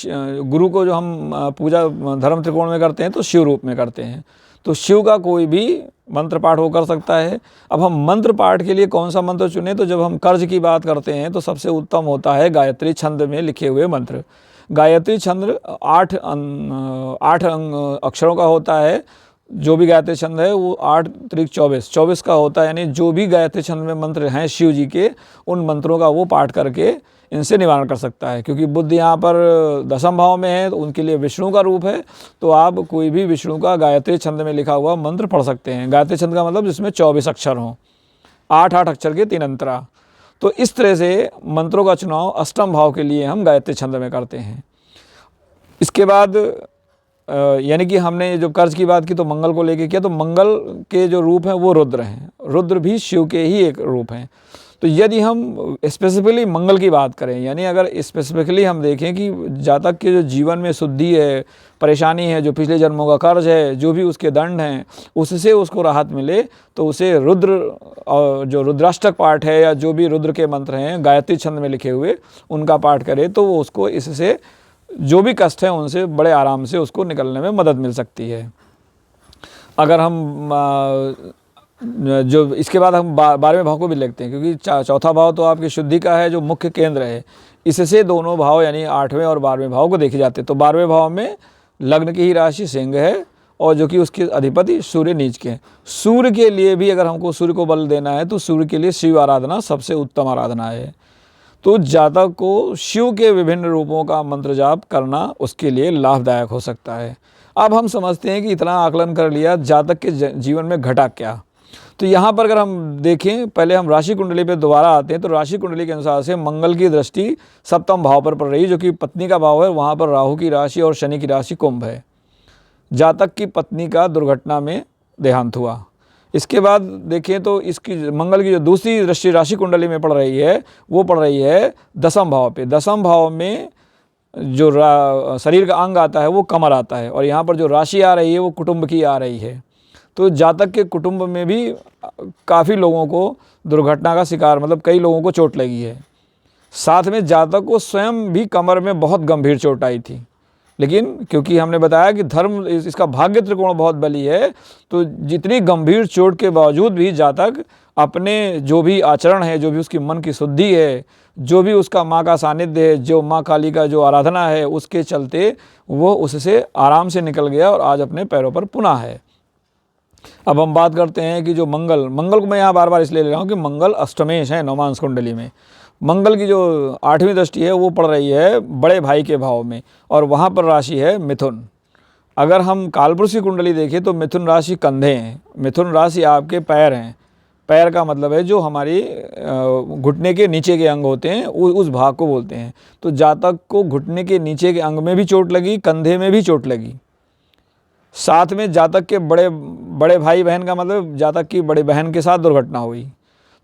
S1: गुरु को जो हम पूजा धर्म त्रिकोण में करते हैं तो शिव रूप में करते हैं, तो शिव का कोई भी मंत्र पाठ वो कर सकता है। अब हम मंत्र पाठ के लिए कौन सा मंत्र चुनें, तो जब हम कर्ज की बात करते हैं तो सबसे उत्तम होता है गायत्री छंद में लिखे हुए मंत्र। गायत्री छंद 8 अक्षरों का होता है। जो भी गायत्री छंद है वो 8 त्रिक 24 का होता है, यानी जो भी गायत्री छंद में मंत्र हैं शिव जी के, उन मंत्रों का वो पाठ करके इनसे निवारण कर सकता है। क्योंकि बुध यहाँ पर दसम भाव में है तो उनके लिए विष्णु का रूप है, तो आप कोई भी विष्णु का गायत्री छंद में लिखा हुआ मंत्र पढ़ सकते हैं। गायत्री छंद का मतलब जिसमें 24 अक्षर हों, 8 अक्षर के 3 अंतरा। तो इस तरह से मंत्रों का चुनाव अष्टम भाव के लिए हम गायत्री छंद में करते हैं। इसके बाद यानी कि हमने जो कर्ज की बात की तो मंगल को लेके किया, तो मंगल के जो रूप हैं वो रुद्र हैं। रुद्र भी शिव के ही एक रूप हैं। तो यदि हम स्पेसिफिकली मंगल की बात करें, यानी अगर स्पेसिफिकली हम देखें कि जातक के जो जीवन में शुद्धि है, परेशानी है, जो पिछले जन्मों का कर्ज है, जो भी उसके दंड हैं, उससे उसको राहत मिले, तो उसे रुद्र और जो रुद्राष्टक पाठ है या जो भी रुद्र के मंत्र हैं गायत्री छंद में लिखे हुए उनका पाठ करे, तो वो उसको इससे जो भी कष्ट हैं उनसे बड़े आराम से उसको निकलने में मदद मिल सकती है। अगर हम जो इसके बाद हम 12वें भाव को भी लिखते हैं, क्योंकि चौथा भाव तो आपकी शुद्धि का है जो मुख्य केंद्र है, इससे दोनों भाव यानी 8वें और 12वें भाव को देखे जाते हैं। तो 12वें भाव में लग्न की ही राशि सिंह है और जो कि उसके अधिपति सूर्य नीच के हैं। सूर्य के लिए भी अगर हमको सूर्य को बल देना है तो सूर्य के लिए शिव आराधना सबसे उत्तम आराधना है। तो जातक को शिव के विभिन्न रूपों का मंत्र जाप करना उसके लिए लाभदायक हो सकता है। अब हम समझते हैं कि इतना आकलन कर लिया, जातक के जीवन में घटा क्या। तो यहाँ पर अगर हम देखें, पहले हम राशि कुंडली पे दोबारा आते हैं, तो राशि कुंडली के अनुसार से मंगल की दृष्टि सप्तम भाव पर पड़ रही है जो कि पत्नी का भाव है। वहाँ पर राहु की राशि और शनि की राशि कुंभ है। जातक की पत्नी का दुर्घटना में देहांत हुआ। इसके बाद देखें तो इसकी मंगल की जो दूसरी दृष्टि राशि कुंडली में पड़ रही है वो पड़ रही है दसम भाव पे। दसम भाव में जो शरीर का अंग आता है वो कमर आता है, और यहाँ पर जो राशि आ रही है वो कुटुंब की आ रही है। तो जातक के कुटुंब में भी काफ़ी लोगों को दुर्घटना का शिकार, मतलब कई लोगों को चोट लगी है। साथ में जातक को स्वयं भी कमर में बहुत गंभीर चोट आई थी, लेकिन क्योंकि हमने बताया कि धर्म इसका भाग्य त्रिकोण बहुत बली है, तो जितनी गंभीर चोट के बावजूद भी जातक अपने जो भी आचरण है, जो भी उसकी मन की शुद्धि है, जो भी उसका माँ का सानिध्य है, जो माँ काली का जो आराधना है, उसके चलते वो उससे आराम से निकल गया और आज अपने पैरों पर पुनः है। अब हम बात करते हैं कि जो मंगल को मैं यहाँ बार बार इसलिए ले रहा हूँ कि मंगल अष्टमेश है नवमांश कुंडली में। मंगल की जो 8वीं दृष्टि है वो पड़ रही है बड़े भाई के भाव में, और वहाँ पर राशि है मिथुन। अगर हम कालपुरुष की कुंडली देखें तो मिथुन राशि कंधे हैं, मिथुन राशि आपके पैर हैं, पैर का मतलब है जो हमारी घुटने के नीचे के अंग होते हैं, उस भाग को बोलते हैं। तो जातक को घुटने के नीचे के अंग में भी चोट लगी, कंधे में भी चोट लगी। साथ में जातक के बड़े भाई बहन का मतलब जातक की बड़ी बहन के साथ दुर्घटना हुई।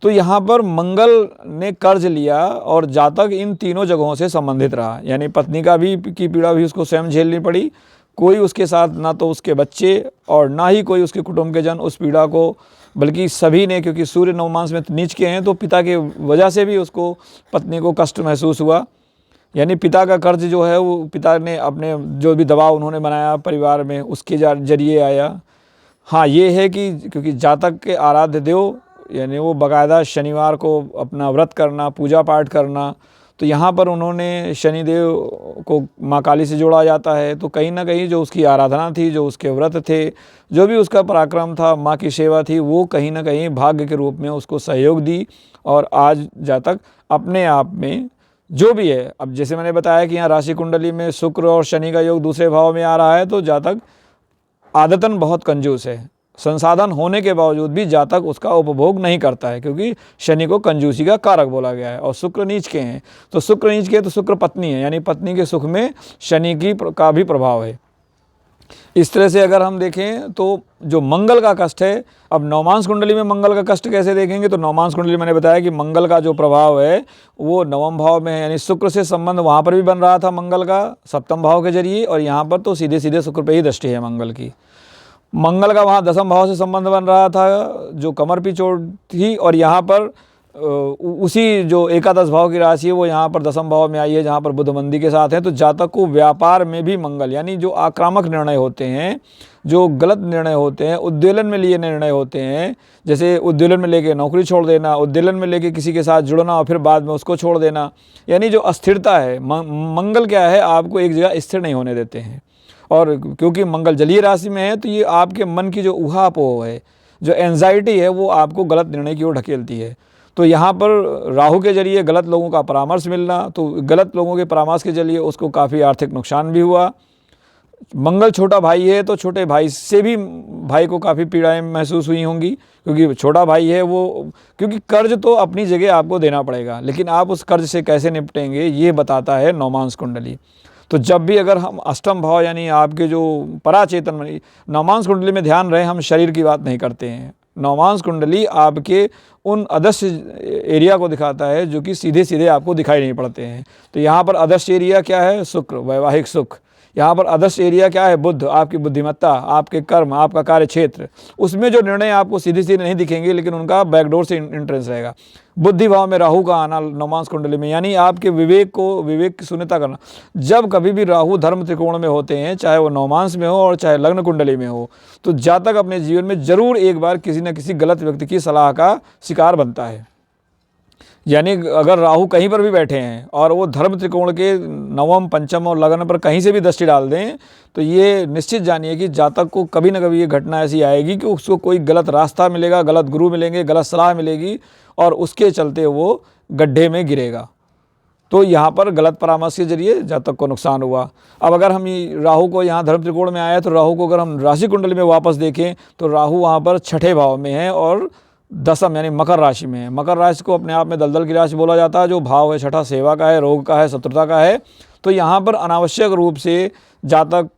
S1: तो यहाँ पर मंगल ने कर्ज लिया और जातक इन तीनों जगहों से संबंधित रहा, यानी पत्नी की पीड़ा भी उसको स्वयं झेलनी पड़ी। कोई उसके साथ ना तो उसके बच्चे और ना ही कोई उसके कुटुंब के जन उस पीड़ा को, बल्कि सभी ने, क्योंकि सूर्य नवमांस में नीच के हैं तो पिता के वजह से भी उसको, पत्नी को कष्ट महसूस हुआ। यानी पिता का कर्ज जो है वो पिता ने अपने जो भी दबाव उन्होंने बनाया परिवार में उसके जरिए आया। हाँ, ये है कि क्योंकि जातक के आराध्य देव यानी वो बाकायदा शनिवार को अपना व्रत करना, पूजा पाठ करना, तो यहाँ पर उन्होंने शनिदेव को माँ काली से जोड़ा जाता है। तो कहीं ना कहीं जो उसकी आराधना थी, जो उसके व्रत थे, जो भी उसका पराक्रम था, माँ की सेवा थी, वो कहीं ना कहीं भाग्य के रूप में उसको सहयोग दी। और आज जातक अपने आप में जो भी है, अब जैसे मैंने बताया कि यहाँ राशि कुंडली में शुक्र और शनि का योग दूसरे भाव में आ रहा है, तो जातक आदतन बहुत कंजूस है। संसाधन होने के बावजूद भी जातक उसका उपभोग नहीं करता है, क्योंकि शनि को कंजूसी का कारक बोला गया है। और शुक्र नीच के हैं, तो शुक्र नीच के तो शुक्र पत्नी है, यानी पत्नी के सुख में शनि का भी प्रभाव है। इस तरह से अगर हम देखें तो जो मंगल का कष्ट है, अब नवमांस कुंडली में मंगल का कष्ट कैसे देखेंगे, तो नवमांस कुंडली मैंने बताया कि मंगल का जो प्रभाव है वो नवम भाव में है, यानी शुक्र से संबंध वहाँ पर भी बन रहा था मंगल का सप्तम भाव के जरिए, और यहाँ पर तो सीधे सीधे शुक्र पे ही दृष्टि है मंगल की। मंगल का वहाँ दसम भाव से संबंध बन रहा था जो कमर की चोट थी, और यहाँ पर उसी जो एकादश भाव की राशि है वो यहाँ पर दसम भाव में आई है, जहाँ पर बुध मंदी के साथ है। तो जातक को व्यापार में भी मंगल, यानी जो आक्रामक निर्णय होते हैं, जो गलत निर्णय होते हैं, उद्वेलन में लिए निर्णय होते हैं, जैसे उद्वेलन में लेके नौकरी छोड़ देना, उद्वेलन में लेके किसी के साथ जुड़ना और फिर बाद में उसको छोड़ देना, यानी जो अस्थिरता है, मंगल क्या है, आपको एक जगह स्थिर नहीं होने देते हैं। और क्योंकि मंगल जलीय राशि में है तो ये आपके मन की जो ऊहापोह है, जो एंजाइटी है, वो आपको गलत निर्णय की ओर ढकेलती है। तो यहाँ पर राहु के जरिए गलत लोगों का परामर्श मिलना, तो गलत लोगों के परामर्श के जरिए उसको काफ़ी आर्थिक नुकसान भी हुआ। मंगल छोटा भाई है तो छोटे भाई से भी भाई को काफ़ी पीड़ाएं महसूस हुई होंगी, क्योंकि छोटा भाई है वो, क्योंकि कर्ज तो अपनी जगह आपको देना पड़ेगा, लेकिन आप उस कर्ज से कैसे निपटेंगे ये बताता है नवमांस कुंडली। तो जब भी अगर हम अष्टम भाव यानी आपके जो पराचेतन, नवमांस कुंडली में ध्यान रहे हम शरीर की बात नहीं करते हैं, नवमांस कुंडली आपके उन अदृश्य एरिया को दिखाता है जो कि सीधे सीधे आपको दिखाई नहीं पड़ते हैं। तो यहाँ पर अदृश्य एरिया क्या है, शुक्र, वैवाहिक सुख। यहाँ पर अदृश्य एरिया क्या है, बुध, आपकी बुद्धिमत्ता, आपके कर्म, आपका कार्य क्षेत्र। उसमें जो निर्णय आपको सीधे सीधे नहीं दिखेंगे लेकिन उनका बैकडोर से इंट्रेंस रहेगा। बुद्धि भाव में राहु का आना नवमांस कुंडली में, यानी आपके विवेक की शून्यता करना। जब कभी भी राहु धर्म त्रिकोण में होते हैं, चाहे वो नवमांस में हो और चाहे लग्न कुंडली में हो, तो जातक अपने जीवन में जरूर एक बार किसी न किसी गलत व्यक्ति की सलाह का शिकार बनता है। यानी अगर राहु कहीं पर भी बैठे हैं और वो धर्म त्रिकोण के नवम, पंचम और लग्न पर कहीं से भी दृष्टि डाल दें, तो ये निश्चित जानिए कि जातक को कभी न कभी ये घटना ऐसी आएगी कि उसको कोई गलत रास्ता मिलेगा, गलत गुरु मिलेंगे, गलत सलाह मिलेगी और उसके चलते वो गड्ढे में गिरेगा। तो यहाँ पर गलत परामर्श के जरिए जातक को नुकसान हुआ। अब अगर हम राहु को यहाँ धर्म त्रिकोण में आया, तो राहु को अगर हम राशि कुंडली में वापस देखें तो राहु वहाँ पर छठे भाव में है और दसम यानी मकर राशि में है। मकर राशि को अपने आप में दलदल की राशि बोला जाता है। जो भाव है छठा सेवा का है, रोग का है, शत्रुता का है। तो यहाँ पर अनावश्यक रूप से जातक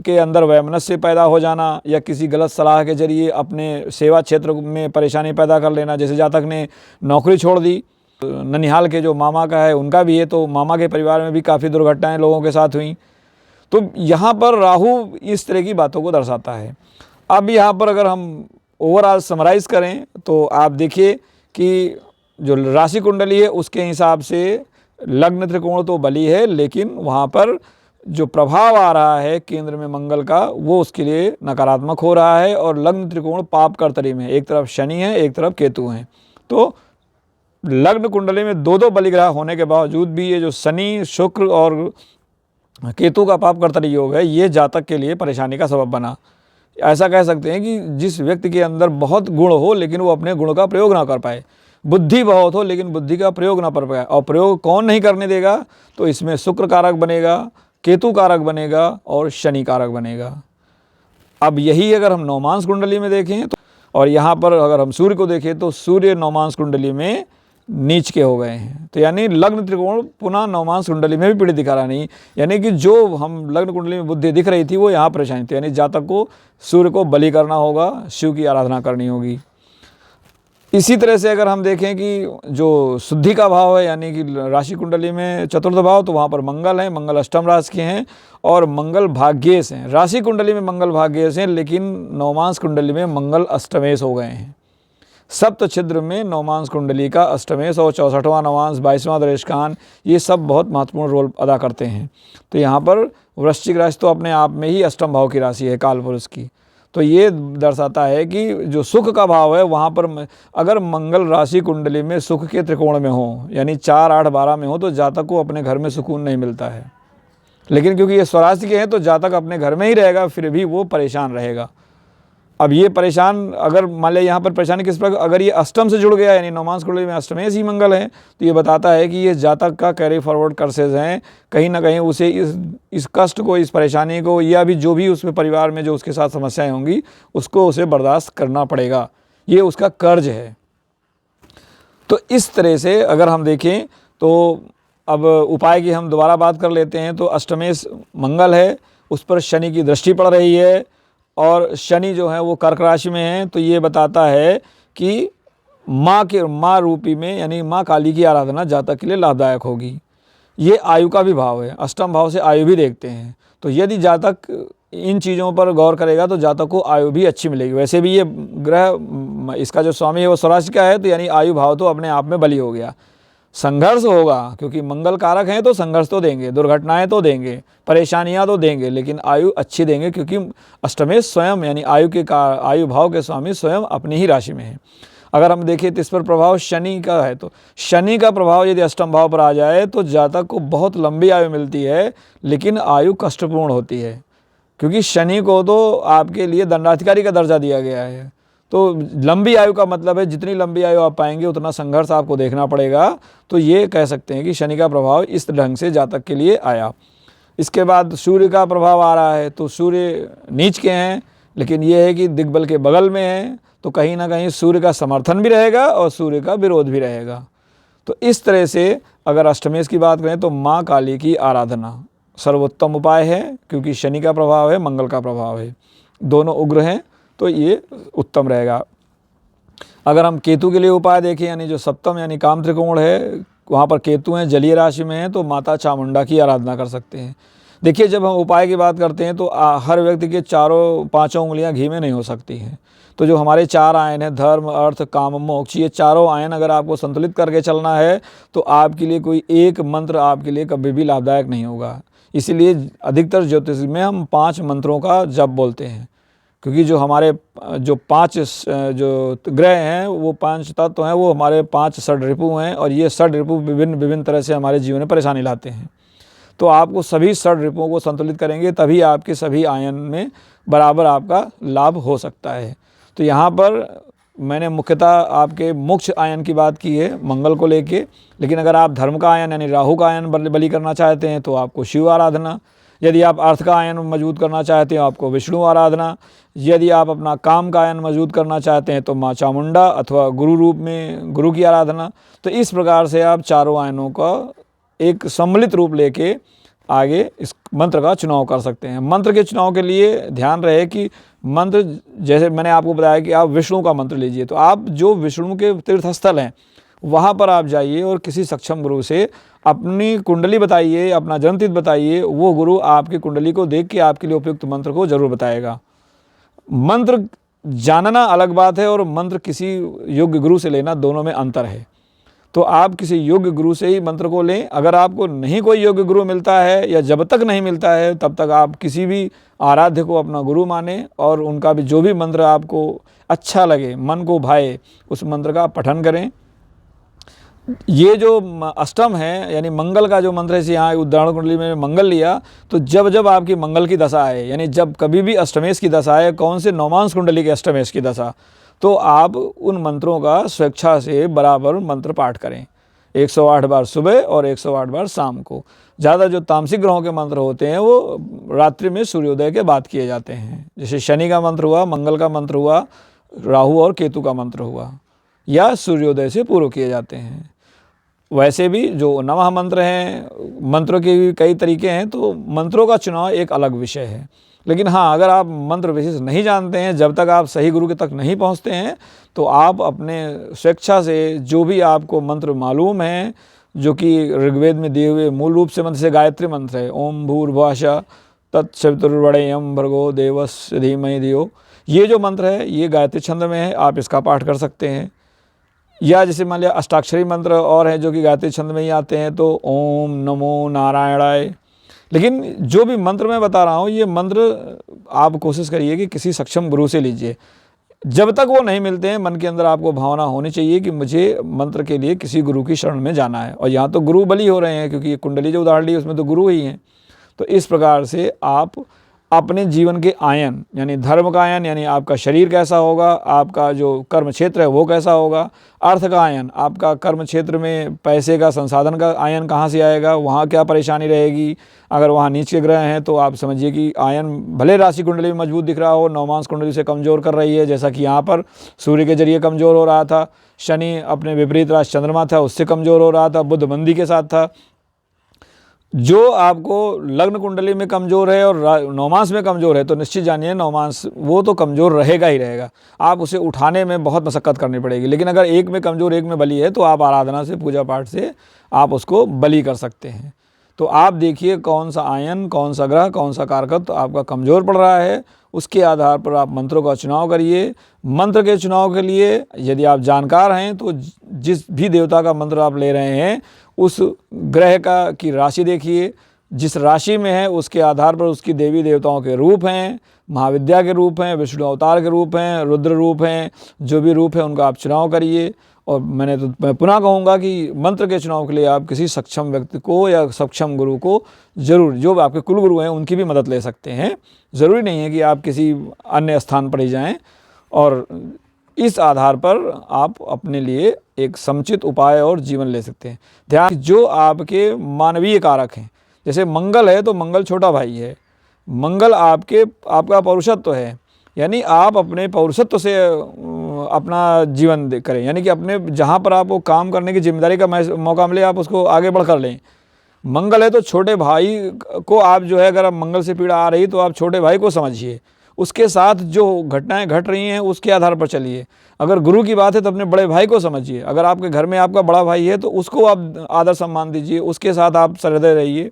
S1: के अंदर वैमनस्य पैदा हो जाना या किसी गलत सलाह के जरिए अपने सेवा क्षेत्र में परेशानी पैदा कर लेना। जैसे जातक ने नौकरी छोड़ दी, ननिहाल के जो मामा का है उनका भी है, तो मामा के परिवार में भी काफ़ी दुर्घटनाएं लोगों के साथ हुई। तो यहाँ पर राहु इस तरह की बातों को दर्शाता है। अब यहाँ पर अगर हम ओवरऑल समराइज़ करें तो आप देखिए कि जो राशि कुंडली है उसके हिसाब से लग्न त्रिकोण तो बली है, लेकिन वहाँ पर जो प्रभाव आ रहा है केंद्र में मंगल का वो उसके लिए नकारात्मक हो रहा है। और लग्न त्रिकोण पाप कर्तरी में, एक तरफ शनि है, एक तरफ केतु हैं। तो लग्न कुंडली में दो बलिग्रह होने के बावजूद भी ये जो शनि, शुक्र और केतु का पाप कर्तरी योग है, ये जातक के लिए परेशानी का सबब बना। ऐसा कह सकते हैं कि जिस व्यक्ति के अंदर बहुत गुण हो लेकिन वो अपने गुण का प्रयोग ना कर पाए, बुद्धि बहुत हो लेकिन बुद्धि का प्रयोग ना कर पाए। और प्रयोग कौन नहीं करने देगा, तो इसमें शुक्र कारक बनेगा, केतु कारक बनेगा और शनि कारक बनेगा। अब यही अगर हम नवमांस कुंडली में देखें तो और यहाँ पर अगर हम सूर्य को देखें तो सूर्य नवमांश कुंडली में नीच के हो गए हैं। तो यानी लग्न त्रिकोण पुनः नवमांश कुंडली में भी पीड़ित दिखा रहा नहीं, यानी कि जो हम लग्न कुंडली में बुद्धि दिख रही थी वो यहाँ परेशानी थी। यानी जातक को सूर्य को बलि करना होगा, शिव की आराधना करनी होगी। इसी तरह से अगर हम देखें कि जो शुद्धि का भाव है, यानी कि राशि कुंडली में चतुर्थ भाव, तो वहाँ पर मंगल है, मंगल अष्टम राशि के हैं और मंगल भाग्येश हैं। राशि कुंडली में मंगल भाग्येश हैं, लेकिन नवमांश कुंडली में मंगल अष्टमेश हो गए हैं। सप्त छिद्र में नवमांश कुंडली का अष्टमेश और 64वां नवांश, 22वां दरेशकान, ये सब बहुत महत्वपूर्ण रोल अदा करते हैं। तो यहाँ पर वृश्चिक राशि तो अपने आप में ही अष्टम भाव की राशि है कालपुरुष की। तो ये दर्शाता है कि जो सुख का भाव है वहाँ पर अगर मंगल राशि कुंडली में सुख के त्रिकोण में हो, यानी 4, 8, 12 में हो, तो जातक को अपने घर में सुकून नहीं मिलता है। लेकिन क्योंकि ये स्वराशि के हैं तो जातक अपने घर में ही रहेगा, फिर भी वो परेशान रहेगा। अब ये परेशान, अगर मान लिया यहाँ पर परेशानी किस प्रकार, अगर ये अष्टम से जुड़ गया, यानी नवमांश कुंडली में अष्टमेश ही मंगल है, तो ये बताता है कि ये जातक का कैरी फॉरवर्ड कर्सेज हैं। कहीं ना कहीं उसे इस कष्ट को, इस परेशानी को, या भी जो भी उसमें परिवार में जो उसके साथ समस्याएं होंगी उसको उसे बर्दाश्त करना पड़ेगा। ये उसका कर्ज है। तो इस तरह से अगर हम देखें तो अब उपाय की हम दोबारा बात कर लेते हैं। तो अष्टमेश मंगल है, उस पर शनि की दृष्टि पड़ रही है और शनि जो है वो कर्क राशि में है। तो ये बताता है कि माँ रूपी में, यानी माँ काली की आराधना जातक के लिए लाभदायक होगी। ये आयु का भी भाव है, अष्टम भाव से आयु भी देखते हैं। तो यदि जातक इन चीज़ों पर गौर करेगा तो जातक को आयु भी अच्छी मिलेगी। वैसे भी ये ग्रह, इसका जो स्वामी है वो स्वराशि का है, तो यानी आयु भाव तो अपने आप में बली हो गया। संघर्ष होगा क्योंकि मंगल कारक हैं, तो संघर्ष तो देंगे, दुर्घटनाएं तो देंगे, परेशानियां तो देंगे, लेकिन आयु अच्छी देंगे क्योंकि अष्टमेश स्वयं, यानी आयु भाव के स्वामी स्वयं अपनी ही राशि में है। अगर हम देखें तो इस पर प्रभाव शनि का है, तो शनि का प्रभाव यदि अष्टम भाव पर आ जाए तो जातक को बहुत लंबी आयु मिलती है, लेकिन आयु कष्टपूर्ण होती है क्योंकि शनि को तो आपके लिए दंडाधिकारी का दर्जा दिया गया है। तो लंबी आयु का मतलब है जितनी लंबी आयु आप पाएंगे उतना संघर्ष आपको देखना पड़ेगा। तो ये कह सकते हैं कि शनि का प्रभाव इस ढंग से जातक के लिए आया। इसके बाद सूर्य का प्रभाव आ रहा है, तो सूर्य नीच के हैं, लेकिन ये है कि दिग्बल के बगल में है, तो कहीं ना कहीं सूर्य का समर्थन भी रहेगा और सूर्य का विरोध भी रहेगा। तो इस तरह से अगर अष्टमेश की बात करें तो माँ काली की आराधना सर्वोत्तम उपाय है, क्योंकि शनि का प्रभाव है, मंगल का प्रभाव है, दोनों उग्र हैं, तो ये उत्तम रहेगा। अगर हम केतु के लिए उपाय देखें, यानी जो सप्तम यानी काम त्रिकोण है, वहाँ पर केतु हैं, जलीय राशि में है, तो माता चामुंडा की आराधना कर सकते हैं। देखिए, जब हम उपाय की बात करते हैं तो हर व्यक्ति के पांचों उंगलियां घी में नहीं हो सकती हैं। तो जो हमारे 4 आयन हैं, धर्म, अर्थ, काम, मोक्ष, ये चारों आयन अगर आपको संतुलित करके चलना है तो आपके लिए कोई एक मंत्र आपके लिए कभी भी लाभदायक नहीं होगा। इसीलिए अधिकतर ज्योतिष में हम 5 मंत्रों का जप बोलते हैं, क्योंकि जो हमारे जो 5 जो ग्रह हैं, वो 5 तत्व हैं, वो हमारे 5 षड्रिपु हैं, और ये षड्रिपु विभिन्न तरह से हमारे जीवन में परेशानी लाते हैं। तो आपको सभी षड्रिपुओं को संतुलित करेंगे तभी आपके सभी आयन में बराबर आपका लाभ हो सकता है। तो यहाँ पर मैंने मुख्यतः आपके मुख्य आयन की बात की है मंगल को लेके, लेकिन अगर आप धर्म का आयन यानी राहु का आयन बलि करना चाहते हैं तो आपको शिव आराधना, यदि आप अर्थ का आयन मजबूत करना चाहते हैं आपको विष्णु आराधना, यदि आप अपना काम का आयन मजबूत करना चाहते हैं तो माँ चामुंडा अथवा गुरु रूप में गुरु की आराधना। तो इस प्रकार से आप चारों आयनों का एक सम्मिलित रूप लेके आगे इस मंत्र का चुनाव कर सकते हैं। मंत्र के चुनाव के लिए ध्यान रहे कि मंत्र, जैसे मैंने आपको बताया कि आप विष्णु का मंत्र लीजिए, तो आप जो विष्णु के तीर्थस्थल हैं वहाँ पर आप जाइए और किसी सक्षम गुरु से अपनी कुंडली बताइए, अपना जन्मतिथि बताइए, वो गुरु आपकी कुंडली को देख के आपके लिए उपयुक्त मंत्र को जरूर बताएगा। मंत्र जानना अलग बात है और मंत्र किसी योग्य गुरु से लेना, दोनों में अंतर है। तो आप किसी योग्य गुरु से ही मंत्र को लें। अगर आपको नहीं कोई योग्य गुरु मिलता है या जब तक नहीं मिलता है तब तक आप किसी भी आराध्य को अपना गुरु माने और उनका भी जो भी मंत्र आपको अच्छा लगे, मन को भाए, उस मंत्र का पठन करें। ये जो अष्टम है यानी मंगल का जो मंत्र है, यहाँ उदाहरण कुंडली में मंगल लिया, तो जब जब आपकी मंगल की दशा है, यानी जब कभी भी अष्टमेश की दशा है, कौन से नवमांश कुंडली के अष्टमेश की दशा, तो आप उन मंत्रों का स्वेच्छा से बराबर मंत्र पाठ करें 108 बार सुबह और 108 बार शाम को। ज़्यादा जो तामसिक ग्रहों के मंत्र होते हैं वो रात्रि में सूर्योदय के बाद किए जाते हैं, जैसे शनि का मंत्र हुआ, मंगल का मंत्र हुआ, राहु और केतु का मंत्र हुआ, या सूर्योदय से पूर्व किए जाते हैं। वैसे भी जो नवह मंत्र हैं, मंत्रों के भी कई तरीके हैं, तो मंत्रों का चुनाव एक अलग विषय है। लेकिन हाँ, अगर आप मंत्र विशेष नहीं जानते हैं, जब तक आप सही गुरु के तक नहीं पहुंचते हैं, तो आप अपने स्वेच्छा से जो भी आपको मंत्र मालूम है, जो कि ऋग्वेद में दिए हुए मूल रूप से मंत्र से गायत्री मंत्र है, ओम भूर्भुवः तत्सवितुर्वरेण्यं भर्गो देवस्य धीमहि धियो, ये जो मंत्र है ये गायत्री छंद में है, आप इसका पाठ कर सकते हैं। या जैसे मान लिया अष्टाक्षरी मंत्र और हैं जो कि गायत्री छंद में ही आते हैं, तो ओम नमो नारायणाय। लेकिन जो भी मंत्र मैं बता रहा हूँ, ये मंत्र आप कोशिश करिए कि किसी सक्षम गुरु से लीजिए। जब तक वो नहीं मिलते हैं, मन के अंदर आपको भावना होनी चाहिए कि मुझे मंत्र के लिए किसी गुरु की शरण में जाना है। और यहाँ तो गुरु बली हो रहे हैं, क्योंकि ये कुंडली जो उदाहरण ली उसमें तो गुरु ही हैं। तो इस प्रकार से आप अपने जीवन के आयन, यानी धर्म का आयन, यानी आपका शरीर कैसा होगा, आपका जो कर्म क्षेत्र है वो कैसा होगा, अर्थ का आयन, आपका कर्म क्षेत्र में पैसे का, संसाधन का आयन कहाँ से आएगा, वहाँ क्या परेशानी रहेगी। अगर वहाँ नीच के ग्रह हैं तो आप समझिए कि आयन भले राशि कुंडली में मजबूत दिख रहा हो, नवमांश कुंडली से कमज़ोर कर रही है, जैसा कि यहाँ पर सूर्य के जरिए कमज़ोर हो रहा था, शनि अपने विपरीत राशि चंद्रमा था उससे कमज़ोर हो रहा था, बुध मंदी के साथ था। जो आपको लग्न कुंडली में कमज़ोर है और नवमांश में कमज़ोर है, तो निश्चित जानिए नवमांश वो तो कमज़ोर रहेगा ही रहेगा, आप उसे उठाने में बहुत मशक्क़त करनी पड़ेगी। लेकिन अगर एक में कमज़ोर एक में बली है, तो आप आराधना से, पूजा पाठ से आप उसको बली कर सकते हैं। तो आप देखिए कौन सा आयन, कौन सा ग्रह, कौन सा कारकत्व आपका कमज़ोर पड़ रहा है, उसके आधार पर आप मंत्रों का चुनाव करिए। मंत्र के चुनाव के लिए यदि आप जानकार हैं, तो जिस भी देवता का मंत्र आप ले रहे हैं, उस ग्रह का की राशि देखिए, जिस राशि में है उसके आधार पर उसकी देवी देवताओं के रूप हैं, महाविद्या के रूप हैं, विष्णु अवतार के रूप हैं, रुद्र रूप हैं, जो भी रूप है उनका आप चुनाव करिए। और मैं पुनः कहूँगा कि मंत्र के चुनाव के लिए आप किसी सक्षम व्यक्ति को या सक्षम गुरु को ज़रूर, जो आपके कुल गुरु हैं उनकी भी मदद ले सकते हैं। ज़रूरी नहीं है कि आप किसी अन्य स्थान पर ही जाएं। और इस आधार पर आप अपने लिए एक समुचित उपाय और जीवन ले सकते हैं। ध्यान, जो आपके मानवीय कारक हैं, जैसे मंगल है तो मंगल छोटा भाई है, मंगल आपका पौरुषत्व है, यानी आप अपने पौरुषत्व से अपना जीवन करें, यानी कि अपने जहाँ पर आपको काम करने की जिम्मेदारी का मौका मिले आप उसको आगे बढ़कर लें। मंगल है तो छोटे भाई को आप जो है, अगर आप मंगल से पीड़ा आ रही तो आप छोटे भाई को समझिए, उसके साथ जो घटनाएं घट रही हैं उसके आधार पर चलिए। अगर गुरु की बात है तो अपने बड़े भाई को समझिए, अगर आपके घर में आपका बड़ा भाई है तो उसको आप आदर सम्मान दीजिए, उसके साथ आप सहृदय रहिए,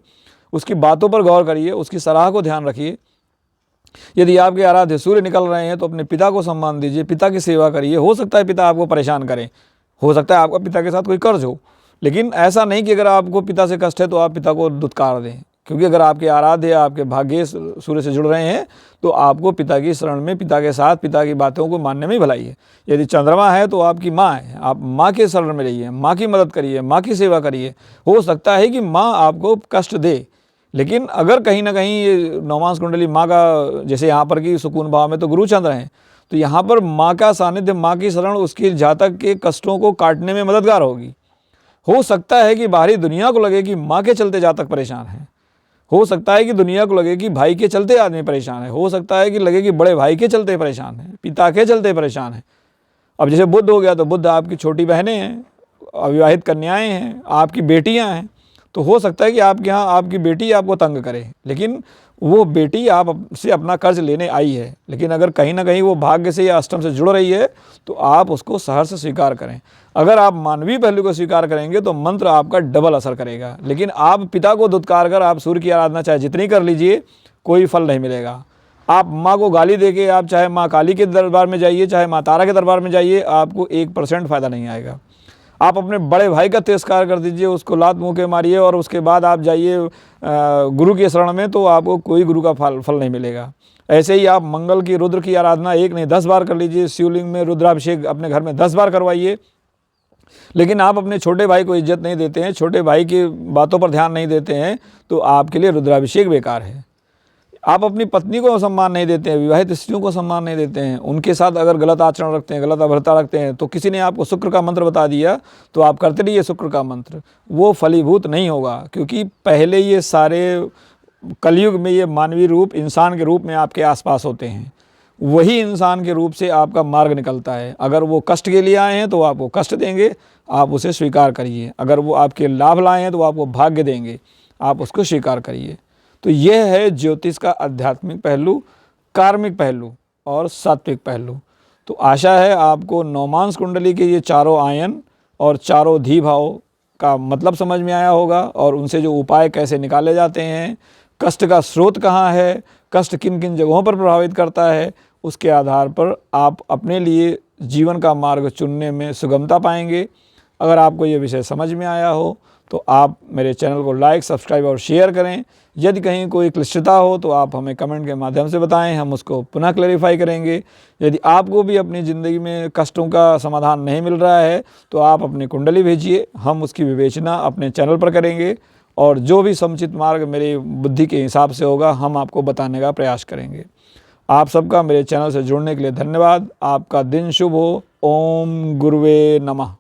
S1: उसकी बातों पर गौर करिए, उसकी सलाह को ध्यान रखिए। यदि आपके आराध्य सूर्य निकल रहे हैं तो अपने पिता को सम्मान दीजिए, पिता की सेवा करिए। हो सकता है पिता आपको परेशान करें, हो सकता है आपका पिता के साथ कोई कर्ज हो, लेकिन ऐसा नहीं कि अगर आपको पिता से कष्ट है तो आप पिता को दुत्कार दें, क्योंकि अगर आपके आराध्य, आपके भाग्य सूर्य से जुड़ रहे हैं तो आपको पिता की शरण में, पिता के साथ, पिता की बातों को मानने में ही भलाई है। यदि चंद्रमा है तो आपकी माँ है, आप माँ के शरण में रहिए, माँ की मदद करिए, माँ की सेवा करिए। हो सकता है कि माँ आपको कष्ट दे, लेकिन अगर कहीं ना कहीं ये नवमांश कुंडली माँ का, जैसे यहाँ पर की सुकून भाव में तो गुरु चंद्र हैं, तो यहाँ पर माँ का सानिध्य, माँ की शरण उसकी जातक के कष्टों को काटने में मददगार होगी। हो सकता है कि बाहरी दुनिया को लगे कि माँ के चलते जातक परेशान है, हो सकता है कि दुनिया को लगे कि भाई के चलते आदमी परेशान है, हो सकता है कि लगे कि बड़े भाई के चलते परेशान है, पिता के चलते परेशान है। अब जैसे बुध हो गया तो बुध आपकी छोटी बहनें हैं, अविवाहित कन्याएं हैं, आपकी बेटियां हैं, तो हो सकता है कि आपके यहाँ आपकी बेटी आपको तंग करे, लेकिन वो बेटी आपसे अपना कर्ज लेने आई है, लेकिन अगर कहीं ना कहीं वो भाग्य से या अष्टम से जुड़ रही है तो आप उसको सहर्ष स्वीकार करें। अगर आप मानवीय पहलू को स्वीकार करेंगे तो मंत्र आपका डबल असर करेगा, लेकिन आप पिता को दुत्कार कर आप सूर्य की आराधना चाहे जितनी कर लीजिए, कोई फल नहीं मिलेगा। आप माँ को गाली देके आप चाहे माँ काली के दरबार में जाइए, चाहे माँ तारा के दरबार में जाइए, आपको 1% फ़ायदा नहीं आएगा। आप अपने बड़े भाई का तिरस्कार कर दीजिए, उसको लात मुँह के मारिए और उसके बाद आप जाइए गुरु के शरण में, तो आपको कोई गुरु का फल नहीं मिलेगा। ऐसे ही आप मंगल की, रुद्र की आराधना 1 नहीं 10 बार कर लीजिए, शिवलिंग में रुद्राभिषेक अपने घर में 10 बार करवाइए, लेकिन आप अपने छोटे भाई को इज्जत नहीं देते हैं, छोटे भाई की बातों पर ध्यान नहीं देते हैं, तो आपके लिए रुद्राभिषेक बेकार है। आप अपनी पत्नी को सम्मान नहीं देते हैं, विवाहित स्त्रियों को सम्मान नहीं देते हैं, उनके साथ अगर गलत आचरण रखते हैं, गलत अभ्रता रखते हैं, तो किसी ने आपको शुक्र का मंत्र बता दिया तो आप करते रहिए शुक्र का मंत्र, वो फलीभूत नहीं होगा। क्योंकि पहले ये सारे कलयुग में ये मानवीय रूप, इंसान के रूप में आपके आसपास होते हैं, वही इंसान के रूप से आपका मार्ग निकलता है। अगर वो कष्ट के लिए आए हैं तो आपको कष्ट देंगे, आप उसे स्वीकार करिए। अगर वो आपके लाभ लाए हैं तो आपको भाग्य देंगे, आप उसको स्वीकार करिए। तो यह है ज्योतिष का आध्यात्मिक पहलू, कार्मिक पहलू और सात्विक पहलू। तो आशा है आपको नवमांश कुंडली के ये चारों आयन और चारों धी भाव का मतलब समझ में आया होगा, और उनसे जो उपाय कैसे निकाले जाते हैं, कष्ट का स्रोत कहाँ है, कष्ट किन किन जगहों पर प्रभावित करता है, उसके आधार पर आप अपने लिए जीवन का मार्ग चुनने में सुगमता पाएंगे। अगर आपको ये विषय समझ में आया हो तो आप मेरे चैनल को लाइक, सब्सक्राइब और शेयर करें। यदि कहीं कोई क्लिष्टता हो तो आप हमें कमेंट के माध्यम से बताएं, हम उसको पुनः क्लैरिफाई करेंगे। यदि आपको भी अपनी ज़िंदगी में कष्टों का समाधान नहीं मिल रहा है तो आप अपनी कुंडली भेजिए, हम उसकी विवेचना अपने चैनल पर करेंगे, और जो भी समुचित मार्ग मेरी बुद्धि के हिसाब से होगा हम आपको बताने का प्रयास करेंगे। आप सबका मेरे चैनल से जुड़ने के लिए धन्यवाद। आपका दिन शुभ हो। ओम गुरुवे नमः।